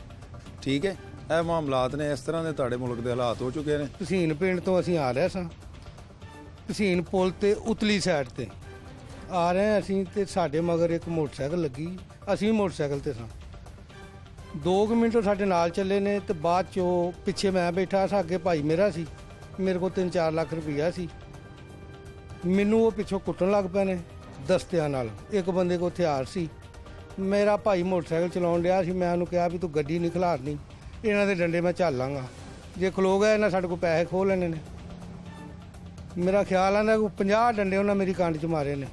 S10: ਠੀਕ ਹੈ। ਇਹ ਮਾਮਲਾਤ ਨੇ, ਇਸ ਤਰ੍ਹਾਂ ਦੇ ਤੁਹਾਡੇ ਮੁਲਕ ਦੇ ਹਾਲਾਤ ਹੋ ਚੁੱਕੇ ਨੇ।
S8: ਭਸੀਨ ਪਿੰਡ ਤੋਂ ਅਸੀਂ ਆ ਰਹੇ ਸਾਂ, ਭਸੀਨ ਪੁਲ ਤੇ ਉਤਲੀ ਸਾਈਡ ਤੇ ਆ ਰਹੇ ਅਸੀਂ ਤੇ ਸਾਡੇ ਮਗਰ ਇੱਕ ਮੋਟਰਸਾਈਕਲ ਲੱਗੀ, ਅਸੀਂ ਵੀ ਮੋਟਰਸਾਈਕਲ ਤੇ ਸਾਂ। 2 ਮਿੰਟ ਸਾਡੇ ਨਾਲ ਚੱਲੇ ਨੇ ਤੇ ਬਾਅਦ ਚੋਂ ਪਿੱਛੇ ਮੈਂ ਬੈਠਾ ਸਾਂ, ਅੱਗੇ ਭਾਈ ਮੇਰਾ ਸੀ, ਮੇਰੇ ਕੋਲ 3-4 ਲੱਖ ਰੁਪਈਆ ਸੀ। ਮੈਨੂੰ ਉਹ ਪਿੱਛੋਂ ਕੁੱਟਣ ਲੱਗ ਪਏ ਨੇ ਦਸਤਿਆਂ ਨਾਲ, ਇੱਕ ਬੰਦੇ ਕੋਲ ਹਥਿਆਰ ਸੀ। ਮੇਰਾ ਭਾਈ ਮੋਟਰਸਾਈਕਲ ਚਲਾਉਣ ਡਿਆ ਸੀ, ਮੈਂ ਉਹਨੂੰ ਕਿਹਾ ਵੀ ਤੂੰ ਗੱਡੀ ਨਹੀਂ ਖਿਲਾਰਨੀ, ਇਹਨਾਂ ਦੇ ਡੰਡੇ ਮੈਂ ਝੱਲ ਲਾਂਗਾ, ਜੇ ਖਲੋ ਗਏ ਇਹਨਾਂ ਸਾਡੇ ਕੋਲ ਪੈਸੇ ਖੋਹ ਲੈਣੇ ਨੇ। ਮੇਰਾ ਖਿਆਲ ਆਉਂਦਾ ਕੋਈ 50 ਡੰਡੇ ਉਹਨਾਂ ਮੇਰੀ ਕੰਡ 'ਚ ਮਾਰੇ ਨੇ।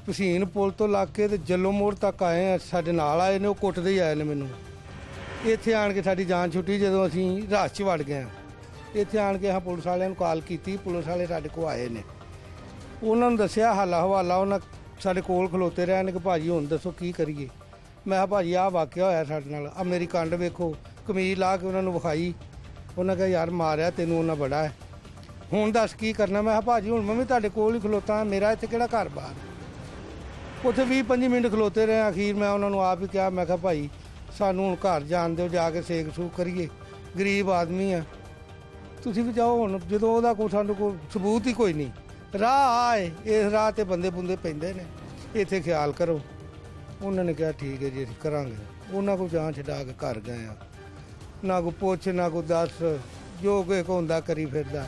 S8: ਭਸੀਨ ਪੁਲ ਤੋਂ ਲੱਗ ਕੇ ਤੇ ਜੱਲੋ ਮੋੜ ਤੱਕ ਆਏ ਆ, ਸਾਡੇ ਨਾਲ ਆਏ ਨੇ, ਉਹ ਕੁੱਟਦੇ ਹੀ ਆਏ ਨੇ ਮੈਨੂੰ। ਇੱਥੇ ਆਣ ਕੇ ਸਾਡੀ ਜਾਨ ਛੁੱਟੀ ਜਦੋਂ ਅਸੀਂ ਰਾਤ 'ਚ ਵੜ ਗਏ। ਇੱਥੇ ਆਣ ਕੇ ਪੁਲਿਸ ਵਾਲਿਆਂ ਨੂੰ ਕਾਲ ਕੀਤੀ, ਪੁਲਿਸ ਵਾਲੇ ਸਾਡੇ ਕੋਲ ਆਏ ਨੇ, ਉਹਨਾਂ ਨੂੰ ਦੱਸਿਆ ਹਾਲਾ ਹਵਾਲਾ। ਉਹਨਾਂ ਸਾਡੇ ਕੋਲ ਖਲੋਤੇ ਰਹੇ ਨੇ ਕਿ ਭਾਜੀ ਹੁਣ ਦੱਸੋ ਕੀ ਕਰੀਏ। ਮੈਂ ਕਿਹਾ ਭਾਜੀ ਆਹ ਵਾਕਿਆ ਹੋਇਆ ਸਾਡੇ ਨਾਲ, ਆ ਮੇਰੀ ਕੰਡ ਵੇਖੋ। ਕਮੀਜ਼ ਲਾ ਕੇ ਉਹਨਾਂ ਨੂੰ ਵਿਖਾਈ, ਉਹਨਾਂ ਕਿਹਾ ਯਾਰ ਮਾਰਿਆ ਤੈਨੂੰ ਉਹਨਾਂ ਬੜਾ ਹੈ, ਹੁਣ ਦੱਸ ਕੀ ਕਰਨਾ। ਮੈਂ ਕਿਹਾ ਭਾਜੀ ਹੁਣ ਮੈਂ ਵੀ ਤੁਹਾਡੇ ਕੋਲ ਹੀ ਖਲੋਤਾ, ਮੇਰਾ ਇੱਥੇ ਕਿਹੜਾ ਘਰ ਬਾਹਰ। ਉੱਥੇ 20-25 ਮਿੰਟ ਖਲੋਤੇ ਰਹੇ। ਅਖੀਰ ਮੈਂ ਉਹਨਾਂ ਨੂੰ ਆਪ ਹੀ ਕਿਹਾ, ਮੈਂ ਕਿਹਾ ਭਾਈ ਸਾਨੂੰ ਹੁਣ ਘਰ ਜਾਣ ਦਿਓ, ਜਾ ਕੇ ਸੇਕ ਸੂਕ ਕਰੀਏ, ਗਰੀਬ ਆਦਮੀ ਆ, ਤੁਸੀਂ ਵੀ ਜਾਓ ਹੁਣ। ਜਦੋਂ ਉਹਦਾ ਕੋਈ ਸਾਨੂੰ ਕੋਈ ਸਬੂਤ ਹੀ ਕੋਈ ਨਹੀਂ, ਰਾਹ ਆਏ, ਇਸ ਰਾਹ ਤੇ ਬੰਦੇ ਬੁੰਦੇ ਪੈਂਦੇ ਨੇ, ਇੱਥੇ ਖਿਆਲ ਕਰੋ। ਉਹਨਾਂ ਨੇ ਕਿਹਾ ਠੀਕ ਹੈ ਜੀ ਅਸੀਂ ਕਰਾਂਗੇ। ਉਹਨਾਂ ਕੋਲ ਜਾਨ ਛਡਾ ਕੇ ਘਰ ਗਏ ਆ, ਨਾ ਕੋਈ ਪੁੱਛ ਨਾ ਕੋਈ ਦੱਸ, ਜੋ ਕੋਈ ਹੁੰਦਾ ਕਰੀ ਫਿਰਦਾ।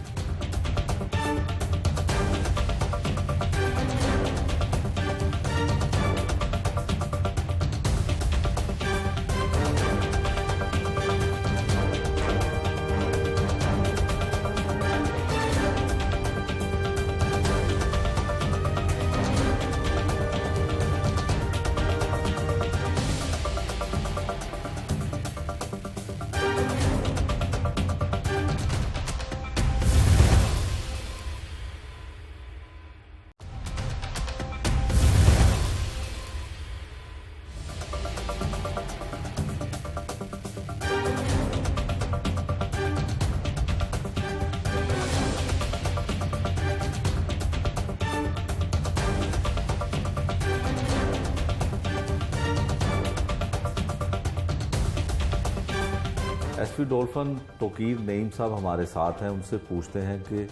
S1: एसपी डॉल्फिन तोकीर नईम साहब हमारे साथ हैं, उनसे पूछते हैं कि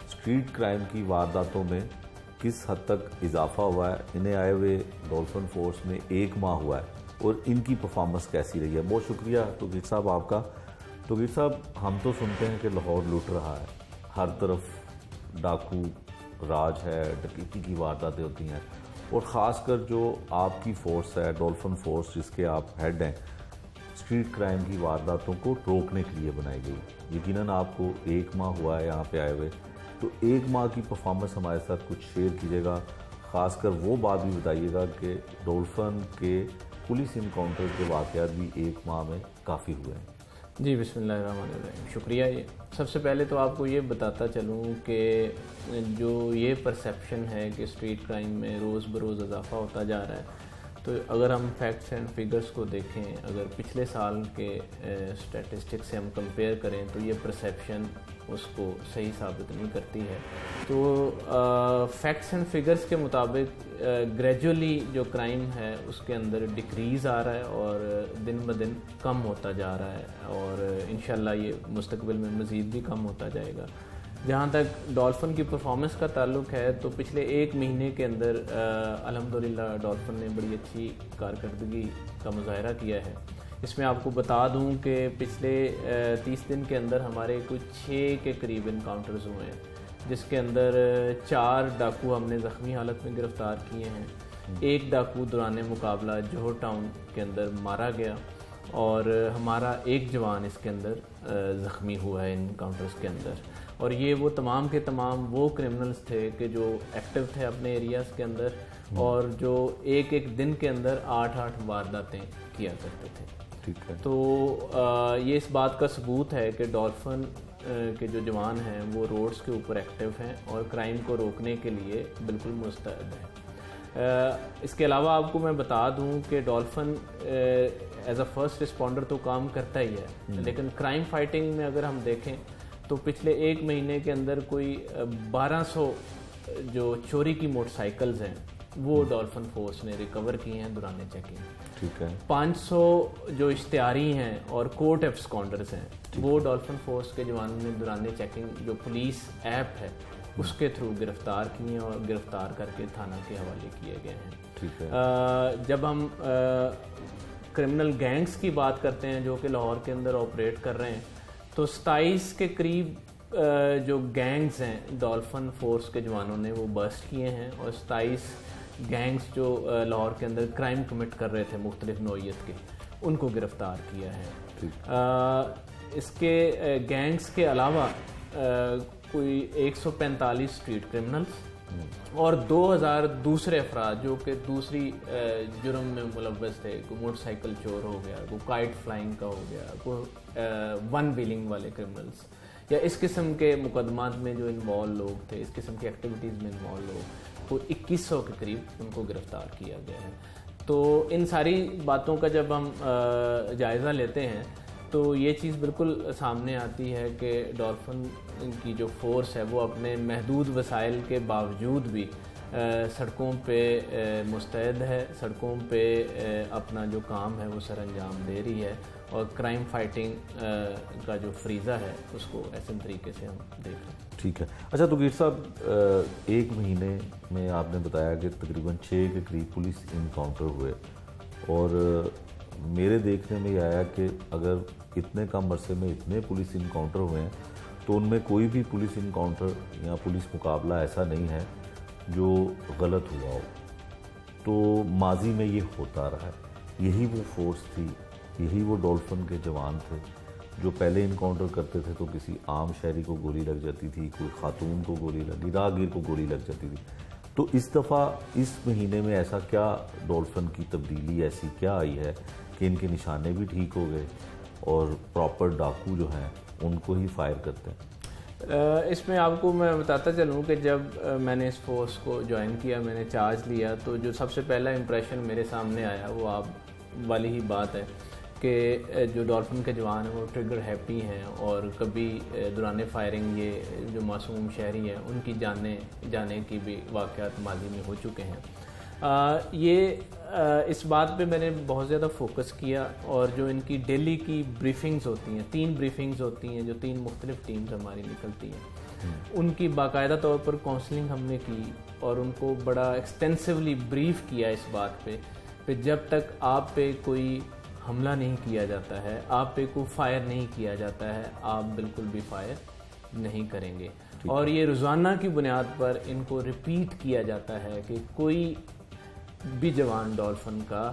S1: स्ट्रीट क्राइम की वारदातों में किस हद तक इजाफा हुआ है। इन्हें आए हुए डॉल्फिन फोर्स में 1 माह हुआ है और इनकी परफॉर्मेंस कैसी रही है। बहुत शुक्रिया तोकीर साहब आपका। तोकीर साहब, हम तो सुनते हैं कि लाहौर लूट रहा है, हर तरफ डाकू राज है, डकैती की वारदातें होती हैं, और ख़ासकर जो आपकी फोर्स है डॉल्फिन फोर्स जिसके आप हेड हैं, स्ट्रीट क्राइम की वारदातों को रोकने के लिए बनाई गई। यकीनन आपको 1 माह हुआ है यहाँ पे आए हुए, तो 1 माह की परफॉर्मेंस हमारे साथ कुछ शेयर कीजिएगा। ख़ासकर वो बात भी बताइएगा कि डॉल्फिन के पुलिस इनकाउंटर के वाक़यात भी 1 माह में काफ़ी हुए हैं।
S11: जी, बिस्मिल्लाहिर्रहमानिर्रहीम। शुक्रिया। ये सबसे पहले तो आपको ये बताता चलूँ कि जो ये परसेप्शन है कि स्ट्रीट क्राइम में रोज़ बरोज़ इजाफा होता जा रहा है, तो अगर हम फैक्ट्स एंड फिगर्स को देखें, अगर पिछले साल के स्टैटिस्टिक्स से हम कंपेयर करें तो ये परसेप्शन उसको सही साबित नहीं करती है। तो फैक्ट्स एंड फिगर्स के मुताबिक ग्रेजुअली जो क्राइम है उसके अंदर डिक्रीज़ आ रहा है और दिन ब दिन कम होता जा रहा है और इंशाल्लाह ये मुस्तकबिल में मज़ीद भी कम होता जाएगा। जहाँ तक डॉल्फिन की परफॉर्मेंस का ताल्लुक है तो पिछले 1 महीने के अंदर अल्हम्दुलिल्लाह डॉल्फिन ने बड़ी अच्छी कारकर्दगी का मुजाहरा किया है। इसमें आपको बता दूं कि पिछले 30 दिन के अंदर हमारे कुछ 6 के करीब इनकाउंटर्स हुए हैं, जिसके अंदर 4 डाकू हमने ज़ख्मी हालत में गिरफ़्तार किए हैं। 1 डाकू दौरान मुकाबला जोहर टाउन के अंदर मारा गया और हमारा 1 जवान इसके अंदर ज़ख्मी हुआ है इनकाउंटर्स के अंदर। और ये वो तमाम के तमाम वो क्रिमिनल्स थे कि जो एक्टिव थे अपने एरियाज़ के अंदर और जो एक दिन के अंदर 8-8 वारदातें किया करते थे।
S1: ठीक है।
S11: तो ये इस बात का सबूत है कि डॉल्फिन के जो जवान हैं वो रोड्स के ऊपर एक्टिव हैं और क्राइम को रोकने के लिए बिल्कुल मुस्तैद हैं। इसके अलावा आपको मैं बता दूं कि dolphin as a first responder तो काम करता ही है, लेकिन क्राइम फाइटिंग में अगर हम देखें तो पिछले 1 महीने के अंदर कोई 1200 जो चोरी की मोटरसाइकिल्स हैं वो डॉल्फिन फोर्स ने रिकवर की हैं दौरान चेकिंग।
S1: ठीक है।
S11: 500 जो इश्तिहारी हैं और कोर्ट एब्सकॉन्डर्स हैं वो डॉल्फिन फोर्स के जवानों ने दौरान चेकिंग जो पुलिस ऐप है उसके थ्रू गिरफ्तार किए हैं और गिरफ्तार करके थाना के हवाले किए गए हैं।
S1: ठीक है।
S11: जब हम क्रिमिनल गैंग्स की बात करते हैं जो कि लाहौर के अंदर ऑपरेट कर रहे हैं तो 27 के करीब जो गैंग्स हैं डॉल्फिन फोर्स के जवानों ने वो बस्ट किए हैं और 27 गैंग्स जो लाहौर के अंदर क्राइम कमिट कर रहे थे मुख्तलिफ नौइयत के, उनको गिरफ्तार किया है। इसके गैंग्स के अलावा कोई 145 स्ट्रीट क्रिमिनल्स और 2000 दूसरे अफराद जो कि दूसरी जुर्म में मुलव्वस थे। कोई मोटरसाइकिल चोर हो गया, कोई काइट फ्लाइंग का हो गया, कोई वन व्हीलिंग वाले क्रिमिनल्स या इस किस्म के मुकदमात में जो इन्वॉल्व लोग थे, इस किस्म की एक्टिविटीज़ में इन्वॉल्व लोग को 2100 के करीब उनको गिरफ्तार किया गया है। तो इन सारी बातों का जब हम जायज़ा लेते हैं तो ये चीज़ बिल्कुल सामने आती है कि डॉल्फिन की जो फोर्स है वो अपने महदूद वसाइल के बावजूद भी सड़कों पे मुस्तैद है, सड़कों पे अपना जो काम है वो सर अंजाम दे रही है और क्राइम फाइटिंग का जो फ्रीज़ा है उसको ऐसे तरीके से हम देख रहे हैं।
S1: ठीक है। अच्छा तोकीर साहब, 1 महीने में आपने बताया कि तकरीबन 6 के करीब पुलिस इनकाउंटर हुए और मेरे देखने में ये आया कि अगर इतने कम अरसे में इतने पुलिस इनकाउंटर हुए हैं तो उनमें कोई भी पुलिस इनकाउंटर या पुलिस मुकाबला ऐसा नहीं है जो गलत हुआ हो। तो माजी में ये होता रहा है, यही वो फोर्स थी, यही वो डॉल्फिन के जवान थे जो पहले इनकाउंटर करते थे तो किसी आम शहरी को गोली लग जाती थी, कोई खातून को गोली लगी, राहगीर को गोली लग जाती थी। तो इस दफ़ा इस महीने में ऐसा क्या डॉल्फिन की तब्दीली ऐसी क्या आई है कि इनके निशाने भी ठीक हो गए और प्रॉपर डाकू जो हैं उनको ही फायर करते हैं?
S11: इसमें आपको मैं बताता चलूँ कि जब मैंने इस फोर्स को ज्वाइन किया, मैंने चार्ज लिया, तो जो सबसे पहला इंप्रेशन मेरे सामने आया वो आप वाली ही बात है कि जो डॉल्फिन के जवान हैं वो ट्रिगर हैप्पी हैं और कभी दौरान फायरिंग ये जो मासूम शहरी हैं उनकी जाने की भी वाक़यात माजी में हो चुके हैं। ये इस बात पे मैंने बहुत ज़्यादा फोकस किया, और जो इनकी डेली की ब्रीफिंग्स होती हैं, 3 ब्रीफिंग्स होती हैं जो 3 मुख्तलिफ टीम्स हमारी निकलती हैं, उनकी बाकायदा तौर पर काउंसलिंग हमने की और उनको बड़ा एक्सटेंसिवली ब्रीफ किया इस बात पे जब तक आप पे कोई हमला नहीं किया जाता है, आप पे कोई फायर नहीं किया जाता है, आप बिल्कुल भी फायर नहीं करेंगे। और ये रोज़ाना की बुनियाद पर इनको रिपीट किया जाता है कि कोई भी जवान डॉल्फिन का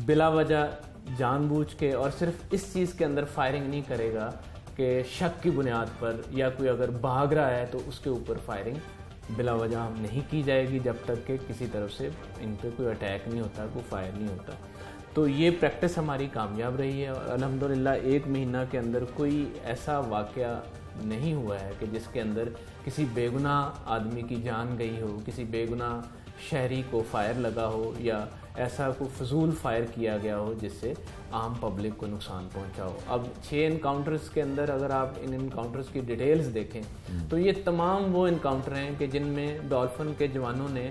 S11: बिला वजह जानबूझ के और सिर्फ इस चीज़ के अंदर फायरिंग नहीं करेगा कि शक की बुनियाद पर या कोई अगर भाग रहा है तो उसके ऊपर फायरिंग बिला वजह हम नहीं की जाएगी जब तक कि किसी तरफ से इन पे कोई अटैक नहीं होता, कोई फायर नहीं होता। तो ये प्रैक्टिस हमारी कामयाब रही है और अल्हम्दुलिल्लाह 1 महीना के अंदर कोई ऐसा वाक़या नहीं हुआ है कि जिसके अंदर किसी बेगुनाह आदमी की जान गई हो, किसी बेगुनाह शहरी को फायर लगा हो या ऐसा कोई फजूल फायर किया गया हो जिससे आम पब्लिक को नुकसान पहुंचा हो। अब 6 इनकाउंटर्स के अंदर अगर आप इन इनकाउंटर्स की डिटेल्स देखें तो ये तमाम वो इनकाउंटर हैं कि जिनमें डॉल्फिन के जवानों ने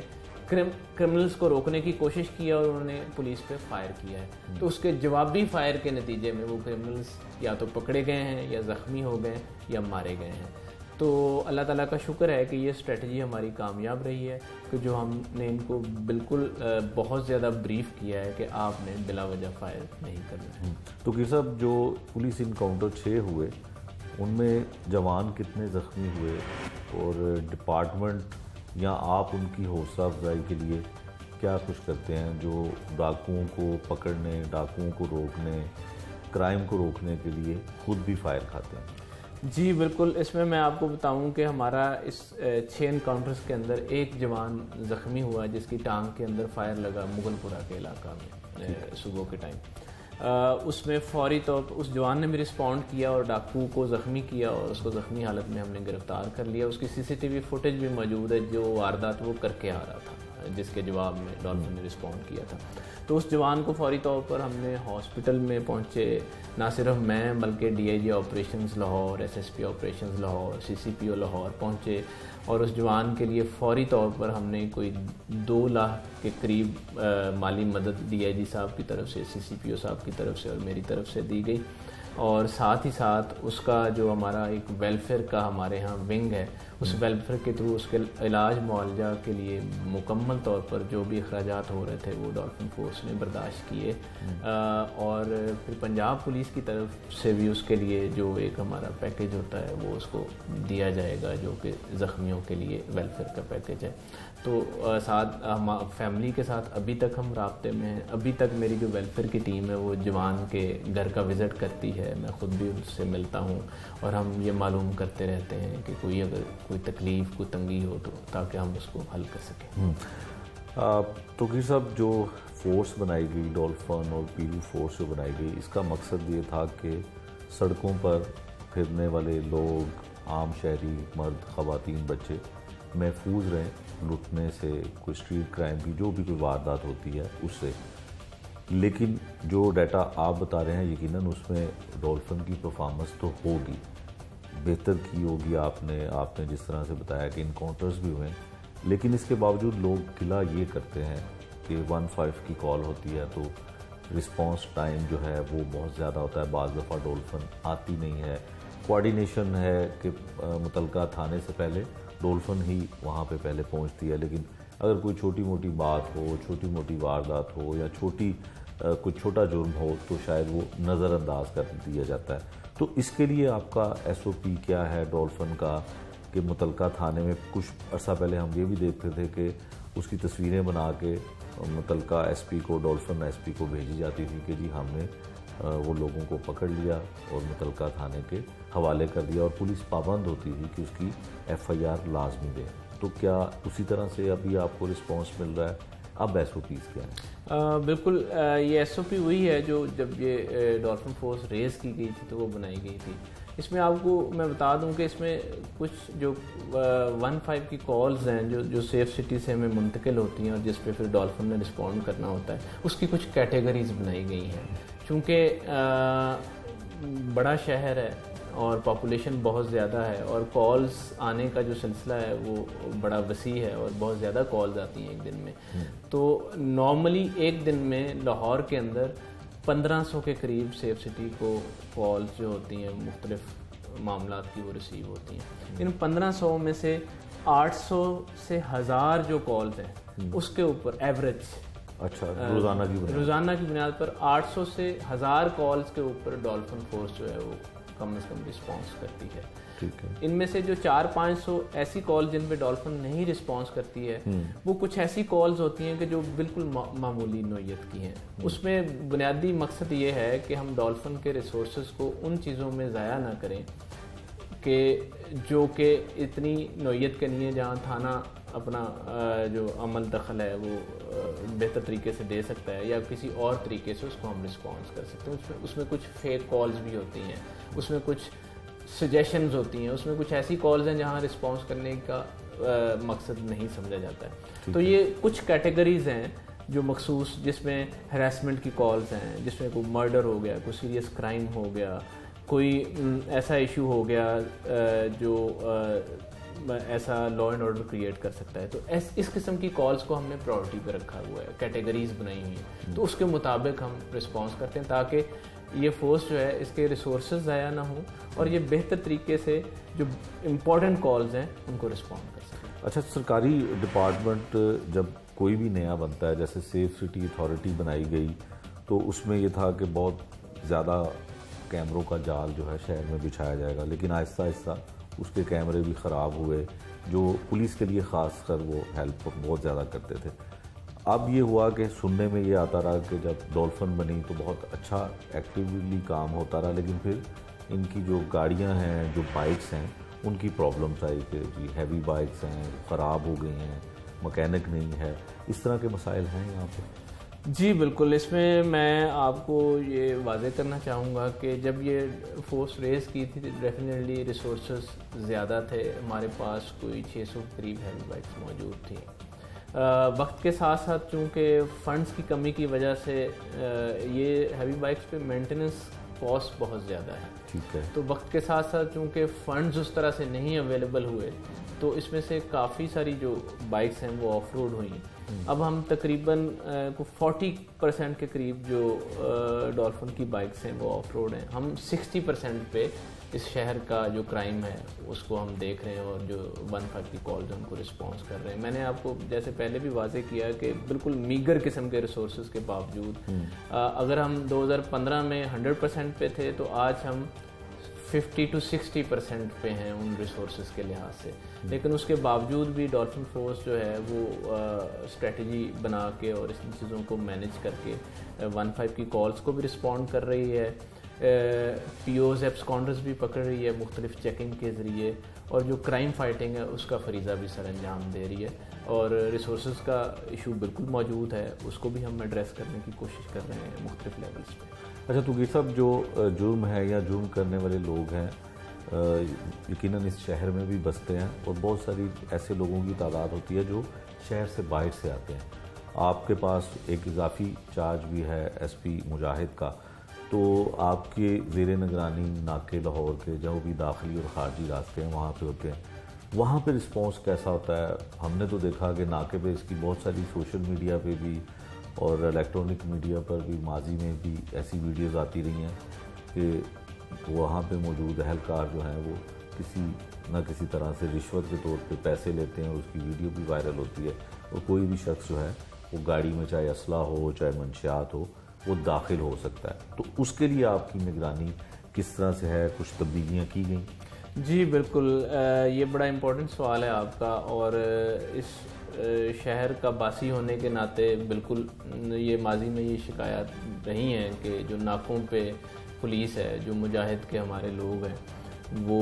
S11: क्रिमिनल्स को रोकने की कोशिश की और उन्होंने पुलिस पे फायर किया है। तो उसके जवाबी फायर के नतीजे में वो क्रिमिनल्स या तो पकड़े गए हैं या ज़ख्मी हो गए या मारे गए हैं। तो अल्लाह ताला का शुक्र है कि ये स्ट्रेटजी हमारी कामयाब रही है कि जो हमने इनको बिल्कुल बहुत ज़्यादा ब्रीफ किया है कि आपने बिला वजह फायर नहीं करना है।
S1: तो कि साहब जो पुलिस इनकाउंटर 6 हुए उनमें जवान कितने ज़ख्मी हुए और डिपार्टमेंट या आप उनकी हौसला अफजाई के लिए क्या कुछ करते हैं जो डाकुओं को पकड़ने, डाकुओं को रोकने, क्राइम को रोकने के लिए खुद भी फायर खाते हैं?
S11: जी बिल्कुल, इसमें मैं आपको बताऊं कि हमारा इस 6 इनकाउंटर्स के अंदर एक जवान ज़ख्मी हुआ जिसकी टांग के अंदर फायर लगा मुगलपुरा के इलाका में सुबह के टाइम। उसमें फौरी तौर पर उस जवान ने भी रिस्पॉन्ड किया और डाकू को ज़ख्मी किया और उसको ज़ख्मी हालत में हमने गिरफ़्तार कर लिया। उसकी CCTV फुटेज भी मौजूद है जो वारदात वो करके आ रहा था, जिसके जवाब में डॉल्फिन ने रिस्पॉन्ड किया था। तो उस जवान को फौरी तौर पर हमने हॉस्पिटल में पहुंचे, ना सिर्फ मैं बल्कि DIG operations Lahore, SSP operations Lahore, CCPO Lahore पहुंचे और उस जवान के लिए फौरी तौर पर हमने कोई 2 लाख के करीब माली मदद DIG साहब की तरफ से, CCPO साहब की तरफ से और मेरी तरफ से दी गई। और साथ ही साथ उसका जो हमारा एक वेलफेयर का हमारे यहाँ विंग है, उस वेलफेयर के थ्रू उसके इलाज मुआवजा के लिए मुकम्मल तौर पर जो भी अखराजात हो रहे थे वो डॉल्फिन फोर्स ने बर्दाश्त किए। और फिर पंजाब पुलिस की तरफ से भी उसके लिए जो एक हमारा पैकेज होता है वो उसको दिया जाएगा जो कि ज़ख्मियों के लिए वेलफेयर का पैकेज है। तो साथ हम फैमिली के साथ अभी तक हम राब्ते में हैं। अभी तक मेरी जो वेलफेयर की टीम है वो जवान के घर का विज़िट करती है, मैं ख़ुद भी उससे मिलता हूँ और हम ये मालूम करते रहते हैं कि कोई अगर कोई तकलीफ़, कोई तंगी हो तो ताकि हम उसको हल कर सकें।
S1: तो कि साहब जो फोर्स बनाई गई, डॉल्फिन और पीरू फोर्स जो बनाई गई, इसका मकसद ये था कि सड़कों पर फिरने वाले लोग, आम शहरी, मर्द, ख़वातीन, बच्चे महफूज रहें लुटने से, कोई स्ट्रीट क्राइम की जो भी कोई वारदात होती है उससे। लेकिन जो डाटा आप बता रहे हैं यकीनन उसमें डॉल्फिन की परफॉर्मेंस तो होगी, बेहतर की होगी। आपने जिस तरह से बताया कि इनकाउंटर्स भी हुए, लेकिन इसके बावजूद लोग गिला ये करते हैं कि 15 की कॉल होती है तो रिस्पांस टाइम जो है वो बहुत ज़्यादा होता है, बाज़ दफ़ा डॉल्फिन आती नहीं है। कोऑर्डिनेशन है कि मुतलका थाने से पहले डॉल्फिन ही वहाँ पे पहले पहुँचती है, लेकिन अगर कोई छोटी मोटी बात हो, छोटी मोटी वारदात हो या कुछ छोटा जुर्म हो तो शायद वो नज़रअंदाज कर दिया जाता है। तो इसके लिए आपका SOP क्या है डॉल्फिन का कि मुतलका थाने में कुछ अर्सा पहले हम ये भी देखते थे कि उसकी तस्वीरें बना के मुतलका SP को, डॉल्फिन SP को भेजी जाती थी कि जी हमने वो लोगों को पकड़ लिया और मुतलका थाने के हवाले कर दिया, और पुलिस पाबंद होती थी कि उसकी FIR लाजमी दे। तो क्या उसी तरह से अभी आपको रिस्पांस मिल रहा है? अब SOPs क्या है?
S11: बिल्कुल, ये SOP वही है जो जब ये डॉल्फिन फोर्स रेस की गई थी तो वो बनाई गई थी। इसमें आपको मैं बता दूं कि इसमें कुछ जो 15 की कॉल्स हैं जो सेफ सिटी से हमें मुंतकिल होती हैं और जिस पे फिर डॉल्फिन ने रिस्पॉन्ड करना होता है, उसकी कुछ कैटेगरीज बनाई गई हैं। चूँकि बड़ा शहर है, और पॉपुलेशन बहुत ज़्यादा है और कॉल्स आने का जो सिलसिला है वो बड़ा वसी है और बहुत ज़्यादा कॉल्स आती हैं एक दिन में। तो नॉर्मली एक दिन में लाहौर के अंदर 1500 के करीब सेफ सिटी को कॉल्स जो होती हैं मुख्तलिफ मामलात की वो रिसीव होती हैं। इन 1500 में से 800 से 1000 जो कॉल्स हैं उसके ऊपर एवरेज
S1: अच्छा रोज़ाना की बुनियाद पर 800 से 1000 कॉल्स के ऊपर डॉल्फिन फोर्स जो है वो कम से कम रिस्पॉन्स करती है। ठीक है।
S11: इनमें से जो 400-500 ऐसी कॉल जिन पे डॉल्फिन नहीं रिस्पॉन्स करती है वो कुछ ऐसी कॉल्स होती हैं कि जो बिल्कुल मामूली नोयत की हैं। उसमें बुनियादी मकसद ये है कि हम डॉल्फिन के रिसोर्सेज को उन चीज़ों में ज़ाया ना करें कि जो कि इतनी नोयत के नहीं है, जहाँ थाना अपना जो अमल दखल है वो बेहतर तरीके से दे सकता है या किसी और तरीके से उसको हम रिस्पॉन्स कर सकते हैं। उसमें कुछ फेक कॉल्स भी होती हैं, उसमें कुछ सजेशंस होती हैं, उसमें कुछ ऐसी कॉल्स हैं जहाँ रिस्पॉन्स करने का मकसद नहीं समझा जाता है। तो ये कुछ कैटेगरीज हैं जो मखसूस, जिसमें हरासमेंट की कॉल्स हैं, जिसमें कोई मर्डर हो गया, कोई सीरियस क्राइम हो गया, कोई ऐसा इशू हो गया जो ऐसा लॉ एंड ऑर्डर क्रिएट कर सकता है। तो इस किस्म की कॉल्स को हमने प्रायोरिटी पे रखा हुआ है, कैटेगरीज बनाई हुई हैं, तो उसके मुताबिक हम रिस्पॉन्स करते हैं ताकि ये फोर्स जो है इसके रिसोर्सेज ज़ाया ना हो और ये बेहतर तरीके से जो इम्पोर्टेंट कॉल्स हैं उनको रिस्पॉन्ड कर सकें।
S1: अच्छा, सरकारी डिपार्टमेंट जब कोई भी नया बनता है, जैसे सेफ सिटी अथॉरिटी बनाई गई, तो उसमें ये था कि बहुत ज़्यादा कैमरों का जाल जो है शहर में बिछाया जाएगा, लेकिन आहिस्ता आहिस्ता उसके कैमरे भी ख़राब हुए, जो पुलिस के लिए ख़ास कर वो हेल्प बहुत ज़्यादा करते थे। अब ये हुआ कि सुनने में ये आता रहा कि जब डॉल्फिन बनी तो बहुत अच्छा एक्टिवली काम होता रहा, लेकिन फिर इनकी जो गाड़ियां हैं, जो बाइक्स हैं, उनकी प्रॉब्लम्स आई कि जी हैवी बाइक्स हैं, ख़राब हो गई हैं, मैकेनिक नहीं है, इस तरह के मसाइल हैं यहाँ पे।
S11: जी बिल्कुल, इसमें मैं आपको ये वाज़े करना चाहूँगा कि जब ये फोर्स रेस की थी डेफिनेटली रिसोर्सेज ज़्यादा थे, हमारे पास कोई 600 के करीब हैवी बाइक्स मौजूद थी। वक्त के साथ साथ चूँकि फ़ंड्स की कमी की वजह से ये हैवी बाइक्स पे मेंटेनेंस कॉस्ट बहुत ज़्यादा है।
S1: ठीक है। तो
S11: वक्त के साथ साथ चूँकि फ़ंड्स उस तरह से नहीं अवेलेबल हुए, तो इसमें से काफ़ी सारी जो बाइक्स हैं वो ऑफ रोड हुई। अब हम तकरीबन 40% के करीब जो डॉल्फिन की बाइक्स हैं वो ऑफ रोड हैं। हम 60% पे इस शहर का जो क्राइम है उसको हम देख रहे हैं और जो 15 की कॉल्स हैं उनको रिस्पॉन्स कर रहे हैं। मैंने आपको जैसे पहले भी वाजे किया कि बिल्कुल मीगर किस्म के रिसोर्सेज के बावजूद अगर हम 2015 में 100% पे थे तो आज हम 50 to 60% पे हैं उन रिसोर्सेज के लिहाज से। लेकिन उसके बावजूद भी डॉल्फिन फोर्स जो है वो स्ट्रेटजी बना के और इन चीज़ों को मैनेज करके 15 की कॉल्स को भी रिस्पॉन्ड कर रही है, पीओज एब्सकॉन्डर्स भी पकड़ रही है मुख्तलिफ चेकिंग के ज़रिए, और जो क्राइम फाइटिंग है उसका फरीज़ा भी सर अंजाम दे रही है। और रिसोर्सेज का इशू बिल्कुल मौजूद है, उसको भी हम एड्रेस करने की कोशिश कर रहे हैं मुख्तलिफ लेवल्स पे।
S1: अच्छा, तो ये सब जो जुर्म है या जुर्म करने वाले लोग हैं यकीनन इस शहर में भी बसते हैं और बहुत सारी ऐसे लोगों की तादाद होती है जो शहर से बाहर से आते हैं। आपके पास एक इजाफी चार्ज भी है एसपी मुजाहिद का, तो आपके ज़ेरे निगरानी नाके लाहौर के जो भी दाखिली और ख़ारजी रास्ते हैं वहाँ पे होते हैं, वहाँ पे रिस्पॉन्स कैसा होता है? हमने तो देखा कि नाके पे इसकी बहुत सारी सोशल मीडिया पे भी और इलेक्ट्रॉनिक मीडिया पर भी माजी में भी ऐसी वीडियोज़ आती रही हैं कि वहाँ पे मौजूद अहलकार जो हैं वो किसी न किसी तरह से रिश्वत के तौर पे पैसे लेते हैं, उसकी वीडियो भी वायरल होती है और कोई भी शख्स जो है वो गाड़ी में चाहे असला हो चाहे मंशियात हो वो दाखिल हो सकता है। तो उसके लिए आपकी निगरानी किस तरह से है? कुछ तब्दीलियाँ की गई?
S11: जी बिल्कुल, ये बड़ा इम्पोर्टेंट सवाल है आपका, और इस शहर का बासी होने के नाते बिल्कुल ये माजी में ये शिकायत रही हैं कि जो नाकों पे पुलिस है, जो मुजाहिद के हमारे लोग हैं, वो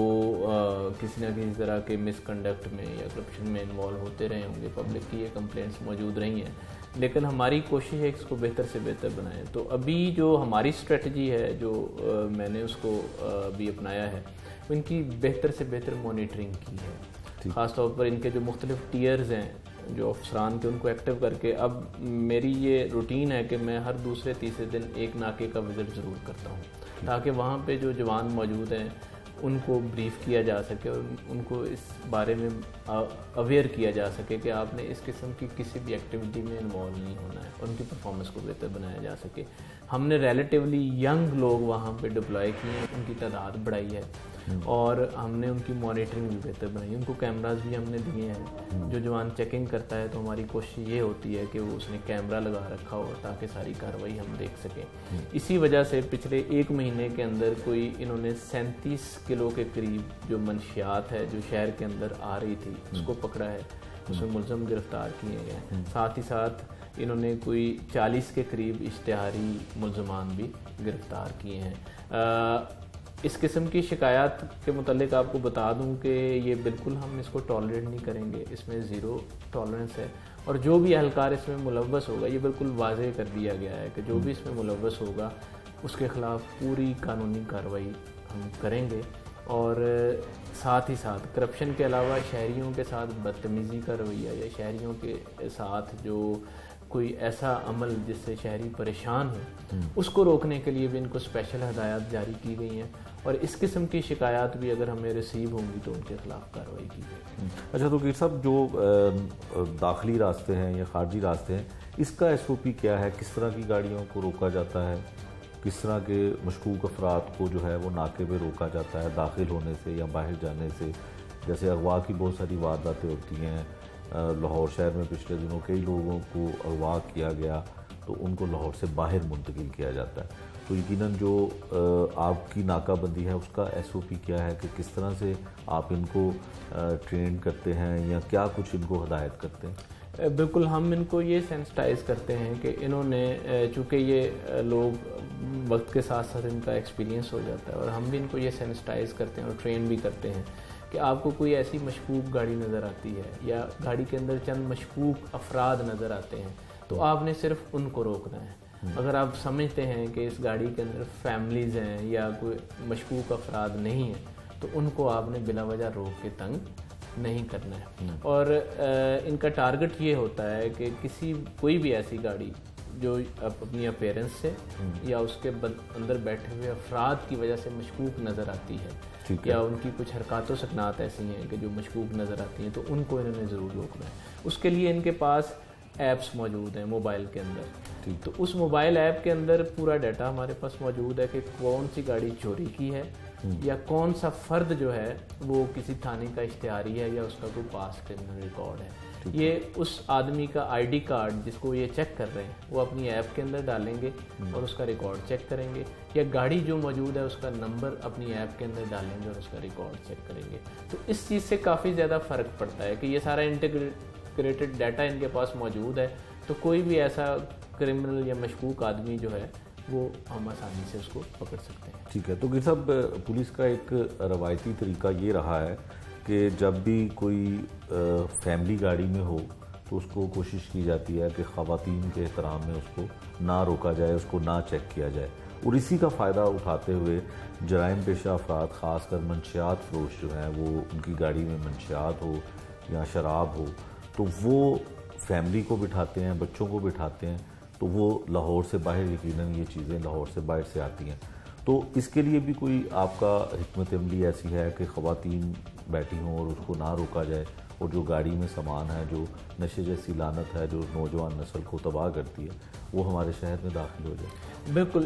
S11: किसी न किसी तरह के मिसकंडक्ट में या करप्शन में इन्वॉल्व होते रहे होंगे। पब्लिक की ये कंप्लेंट्स मौजूद रही हैं, लेकिन हमारी कोशिश है इसको बेहतर से बेहतर बनाएं। तो अभी जो हमारी स्ट्रेटजी है, जो मैंने उसको अभी अपनाया है, इनकी बेहतर से बेहतर मॉनिटरिंग की है। ख़ास तौर पर इनके जो मुख्तलिफ टीयर्स हैं जो अफसरान के, उनको एक्टिव करके अब मेरी ये रूटीन है कि मैं हर दूसरे तीसरे दिन एक नाके का विज़िट ज़रूर करता हूँ, ताकि वहाँ पे जो जवान मौजूद हैं उनको ब्रीफ किया जा सके और उनको इस बारे में अवेयर किया जा सके कि आपने इस किस्म की किसी भी एक्टिविटी में इन्वॉल्व नहीं होना है, उनकी परफॉर्मेंस को बेहतर बनाया जा सके। हमने रिलेटिवली यंग लोग वहाँ पे डिप्लॉय किए हैं, उनकी तादाद बढ़ाई है और हमने उनकी मॉनिटरिंग भी बेहतर बनाई, उनको कैमरास भी हमने दिए हैं। जो जवान चेकिंग करता है तो हमारी कोशिश ये होती है कि वो उसने कैमरा लगा रखा हो ताकि सारी कार्रवाई हम देख सकें। इसी वजह से पिछले 1 महीने के अंदर कोई इन्होंने 37 किलो के करीब जो मंशियात है जो शहर के अंदर आ रही थी उसको पकड़ा है, उसमें मुलज़म गिरफ्तार किए गए हैं। साथ ही साथ इन्होंने कोई 40 के करीब इश्तिहारी मुलज़मान भी गिरफ्तार किए हैं। इस किस्म की शिकायत के मुतालिक आपको बता दूं कि ये बिल्कुल हम इसको टॉलरेट नहीं करेंगे, इसमें ज़ीरो टॉलरेंस है और जो भी एहलकार इसमें मुलव्वस होगा ये बिल्कुल वाज़ेह कर दिया गया है कि जो भी इसमें मुलव्वस होगा उसके ख़िलाफ़ पूरी कानूनी कार्रवाई हम करेंगे। और साथ ही साथ करप्शन के अलावा शहरियों के साथ बदतमीज़ी का रवैया या शहरियों के साथ जो कोई ऐसा अमल जिससे शहरी परेशान हो उसको रोकने के लिए भी इनको स्पेशल हदायत जारी की गई हैं और इस किस्म की शिकायत भी अगर हमें रिसीव होंगी तो उनके खिलाफ कार्रवाई की जाएगी।
S1: अच्छा, तो कीर साहब जो दाखिली रास्ते हैं या खारजी रास्ते हैं इसका SOP क्या है? किस तरह की गाड़ियों को रोका जाता है? किस तरह के मशकूक अफराद को जो है वो नाके पे रोका जाता है दाखिल होने से या बाहर जाने से? जैसे अगवा की बहुत सारी वारदातें होती हैं, लाहौर शहर में पिछले दिनों कई लोगों को अगवा किया गया तो उनको लाहौर से बाहर मुंतकिल किया जाता है। तो यकीनन जो आपकी नाकाबंदी है उसका SOP क्या है कि किस तरह से आप इनको ट्रेन करते हैं या क्या कुछ इनको हदायत करते हैं?
S11: बिल्कुल, हम इनको ये सेंसिटाइज़ करते हैं कि इन्होंने चूँकि ये लोग वक्त के साथ साथ इनका एक्सपीरियंस हो जाता है और हम भी इनको ये सेंसिटाइज़ करते हैं और ट्रेन भी करते हैं कि आपको कोई ऐसी मशकूक गाड़ी नज़र आती है या गाड़ी के अंदर चंद मशकूक अफराद नज़र आते हैं तो आपने सिर्फ उनको रोकना है। अगर आप समझते हैं कि इस गाड़ी के अंदर फैमिलीज़ हैं या कोई मशकूक अफराद नहीं है तो उनको आपने बिला वजह रोक के तंग नहीं करना है। और इनका टारगेट ये होता है कि कोई भी ऐसी गाड़ी जो अपनी अपीयरेंस से या उसके अंदर बैठे हुए अफराद की वजह से मशकूक नज़र आती है या उनकी कुछ हरकत सकनात ऐसी हैं कि जो मशकूक नज़र आती हैं तो उनको इन्होंने ज़रूर रोकना है। उसके लिए इनके पास ऐप्स मौजूद हैं मोबाइल के अंदर, तो उस मोबाइल ऐप के अंदर पूरा डाटा हमारे पास मौजूद है कि कौन सी गाड़ी चोरी की है या कौन सा फ़र्द जो है वो किसी थाने का इश्तिहारी है या उसका कोई पास क्रिमिनल रिकॉर्ड है। ये उस आदमी का ID कार्ड जिसको ये चेक कर रहे हैं वो अपनी ऐप के अंदर डालेंगे और उसका रिकॉर्ड चेक करेंगे या गाड़ी जो मौजूद है उसका नंबर अपनी ऐप के अंदर डालेंगे और उसका रिकॉर्ड चेक करेंगे। तो इस चीज़ से काफ़ी ज़्यादा फ़र्क पड़ता है कि ये सारा इंटीग्रेटेड डाटा इनके पास मौजूद है तो कोई भी ऐसा क्रिमिनल या मशकूक आदमी जो है वो हम आसानी से उसको पकड़ सकते हैं।
S1: ठीक है, तो गिर साहब पुलिस का एक रवायती तरीका ये रहा है कि जब भी कोई फैमिली गाड़ी में हो तो उसको कोशिश की जाती है कि ख़वातीन के एहतराम में उसको ना रोका जाए, उसको ना चेक किया जाए और इसी का फ़ायदा उठाते हुए जराइम पेशा अफराद ख़ासकर मंशियात फरोश जो हैं वो उनकी गाड़ी में मंशियात हो या शराब हो तो वो फैमिली को बिठाते हैं, बच्चों को बिठाते हैं तो वो लाहौर से बाहर यकीनन ये चीज़ें लाहौर से बाहर से आती हैं। तो इसके लिए भी कोई आपका हिकमत अमली ऐसी है कि ख़वातीन बैठी हों और उसको ना रोका जाए और जो गाड़ी में सामान है जो नशे जैसी लानत है जो नौजवान नस्ल को तबाह करती है वो हमारे शहर में दाखिल हो जाए?
S11: बिल्कुल,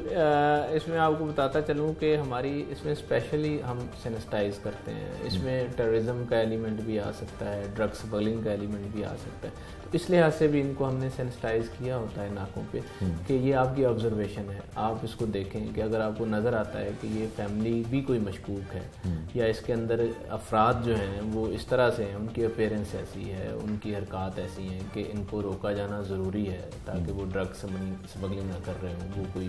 S11: इसमें आपको बताता चलूँ कि हमारी इसमें स्पेशली हम सेनेटाइज करते हैं। इसमें टेररिज्म का एलिमेंट भी आ सकता है, ड्रग्स स्मगलिंग का एलिमेंट भी आ सकता है। तो इस लिहाज से भी इनको हमने सेनेटाइज किया होता है नाकों पे कि ये आपकी ऑब्जर्वेशन है, आप इसको देखें कि अगर आपको नज़र आता है कि ये फैमिली भी कोई मशकूक है या इसके अंदर अफराद जो हैं वो इस तरह से हैं, उनकी अपीयरेंस ऐसी है, उनकी हरकत ऐसी हैं कि इनको रोका जाना ज़रूरी है ताकि वो ड्रग्स स्मगलिंग ना कर रहे हों, वो कोई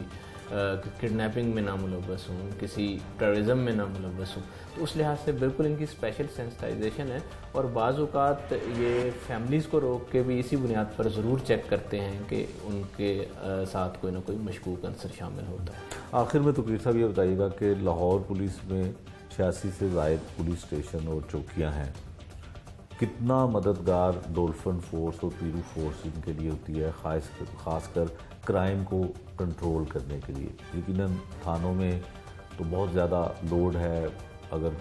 S11: किडनैपिंग में ना मुलव्वस हों, किसी टेररिज्म में ना मुलव्वस हों। तो उस लिहाज से बिल्कुल इनकी स्पेशल सेंसिटाइजेशन है और बाज़ औक़ात ये फैमिलीज़ को रोक के भी इसी बुनियाद पर ज़रूर चेक करते हैं कि उनके साथ कोई ना कोई मशकूक अंसर शामिल होता है।
S1: आखिर में तो कीर साहब ये बताइएगा कि लाहौर पुलिस में 86 से ज़ायद पुलिस स्टेशन और चौकियाँ हैं, कितना मददगार डोल्फिन फोर्स और पीरू फोर्स इनके लिए होती है ख़ासकर क्राइम को कंट्रोल करने के लिए? यकीनन थानों में तो बहुत ज़्यादा लोड है, अगर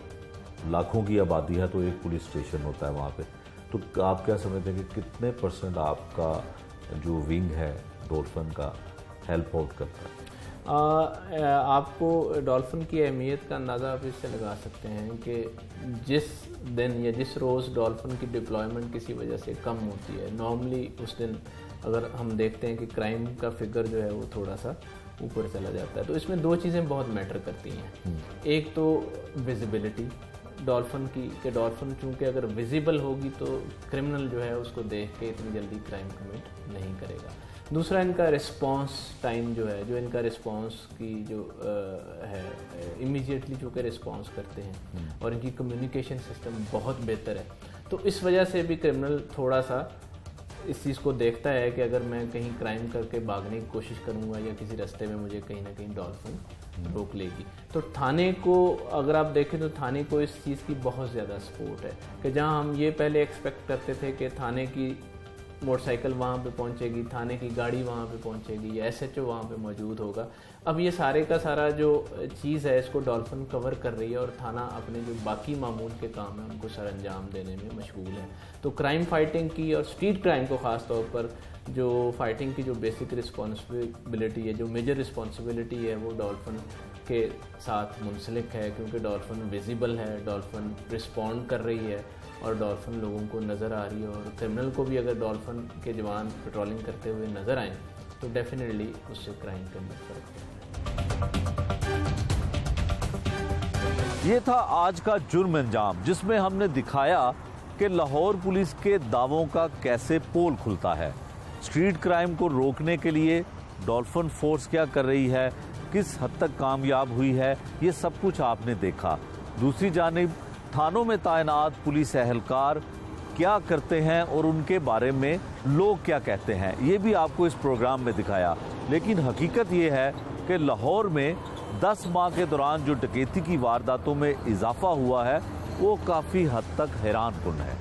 S1: लाखों की आबादी है तो एक पुलिस स्टेशन होता है वहाँ पे, तो आप क्या समझते हैं कि कितने % आपका जो विंग है डॉल्फिन का हेल्प आउट करता है?
S11: आपको डॉल्फिन की अहमियत का अंदाज़ा आप इससे लगा सकते हैं कि जिस दिन या जिस रोज़ डॉल्फिन की डिप्लॉयमेंट किसी वजह से कम होती है, नॉर्मली उस दिन अगर हम देखते हैं कि क्राइम का फिगर जो है वो थोड़ा सा ऊपर चला जाता है। तो इसमें दो चीज़ें बहुत मैटर करती हैं। एक तो विजिबिलिटी डॉल्फिन की, कि डॉल्फिन चूँकि अगर विजिबल होगी तो क्रिमिनल जो है उसको देख के इतनी जल्दी क्राइम कमिट नहीं करेगा। दूसरा इनका रिस्पांस टाइम जो है, जो इनका रिस्पांस की जो है इमीडिएटली चूँकि रिस्पांस करते हैं और इनकी कम्युनिकेशन सिस्टम बहुत बेहतर है, तो इस वजह से भी क्रिमिनल थोड़ा सा इस चीज़ को देखता है कि अगर मैं कहीं क्राइम करके भागने की कोशिश करूंगा या किसी रास्ते में मुझे कहीं ना कहीं डॉल्फिन रोक लेगी। तो थाने को अगर आप देखें तो थाने को इस चीज़ की बहुत ज़्यादा सपोर्ट है कि जहां हम ये पहले एक्सपेक्ट करते थे कि थाने की मोटरसाइकिल वहाँ पे पहुँचेगी, थाने की गाड़ी वहाँ पे पहुँचेगी या SHO वहाँ पे मौजूद होगा, अब ये सारे का सारा जो चीज़ है इसको डॉल्फिन कवर कर रही है और थाना अपने जो बाकी मामूल के काम हैं उनको सर अंजाम देने में मशगूल है। तो क्राइम फाइटिंग की और स्ट्रीट क्राइम को ख़ास तौर पर जो फाइटिंग की जो बेसिक रिस्पॉन्सिबिलिटी है, जो मेजर रिस्पॉन्सिबिलिटी है, वो डॉल्फिन के साथ मुंसलिक है, क्योंकि डॉल्फिन विजिबल है, डॉल्फिन रिस्पॉन्ड कर रही है और डॉल्फिन लोगों को नज़र आ रही है। और क्रिमिनल को भी अगर डॉल्फिन के जवान पेट्रोलिंग करते हुए नज़र आएँ तो डेफिनेटली उससे क्राइम के अंदर फर्क है।
S1: ये था आज का जुर्म अंजाम, जिसमें हमने दिखाया कि लाहौर पुलिस के दावों का कैसे पोल खुलता है। स्ट्रीट क्राइम को रोकने के लिए डॉल्फिन फोर्स क्या कर रही है, किस हद तक कामयाब हुई है, ये सब कुछ आपने देखा। दूसरी जानिब थानों में तैनात पुलिस एहलकार क्या करते हैं और उनके बारे में लोग क्या कहते हैं, ये भी आपको इस प्रोग्राम में दिखाया। लेकिन हकीकत ये है कि लाहौर में 10 माह के दौरान जो डकैती की वारदातों में इजाफा हुआ है वो काफ़ी हद तक हैरानकुन है।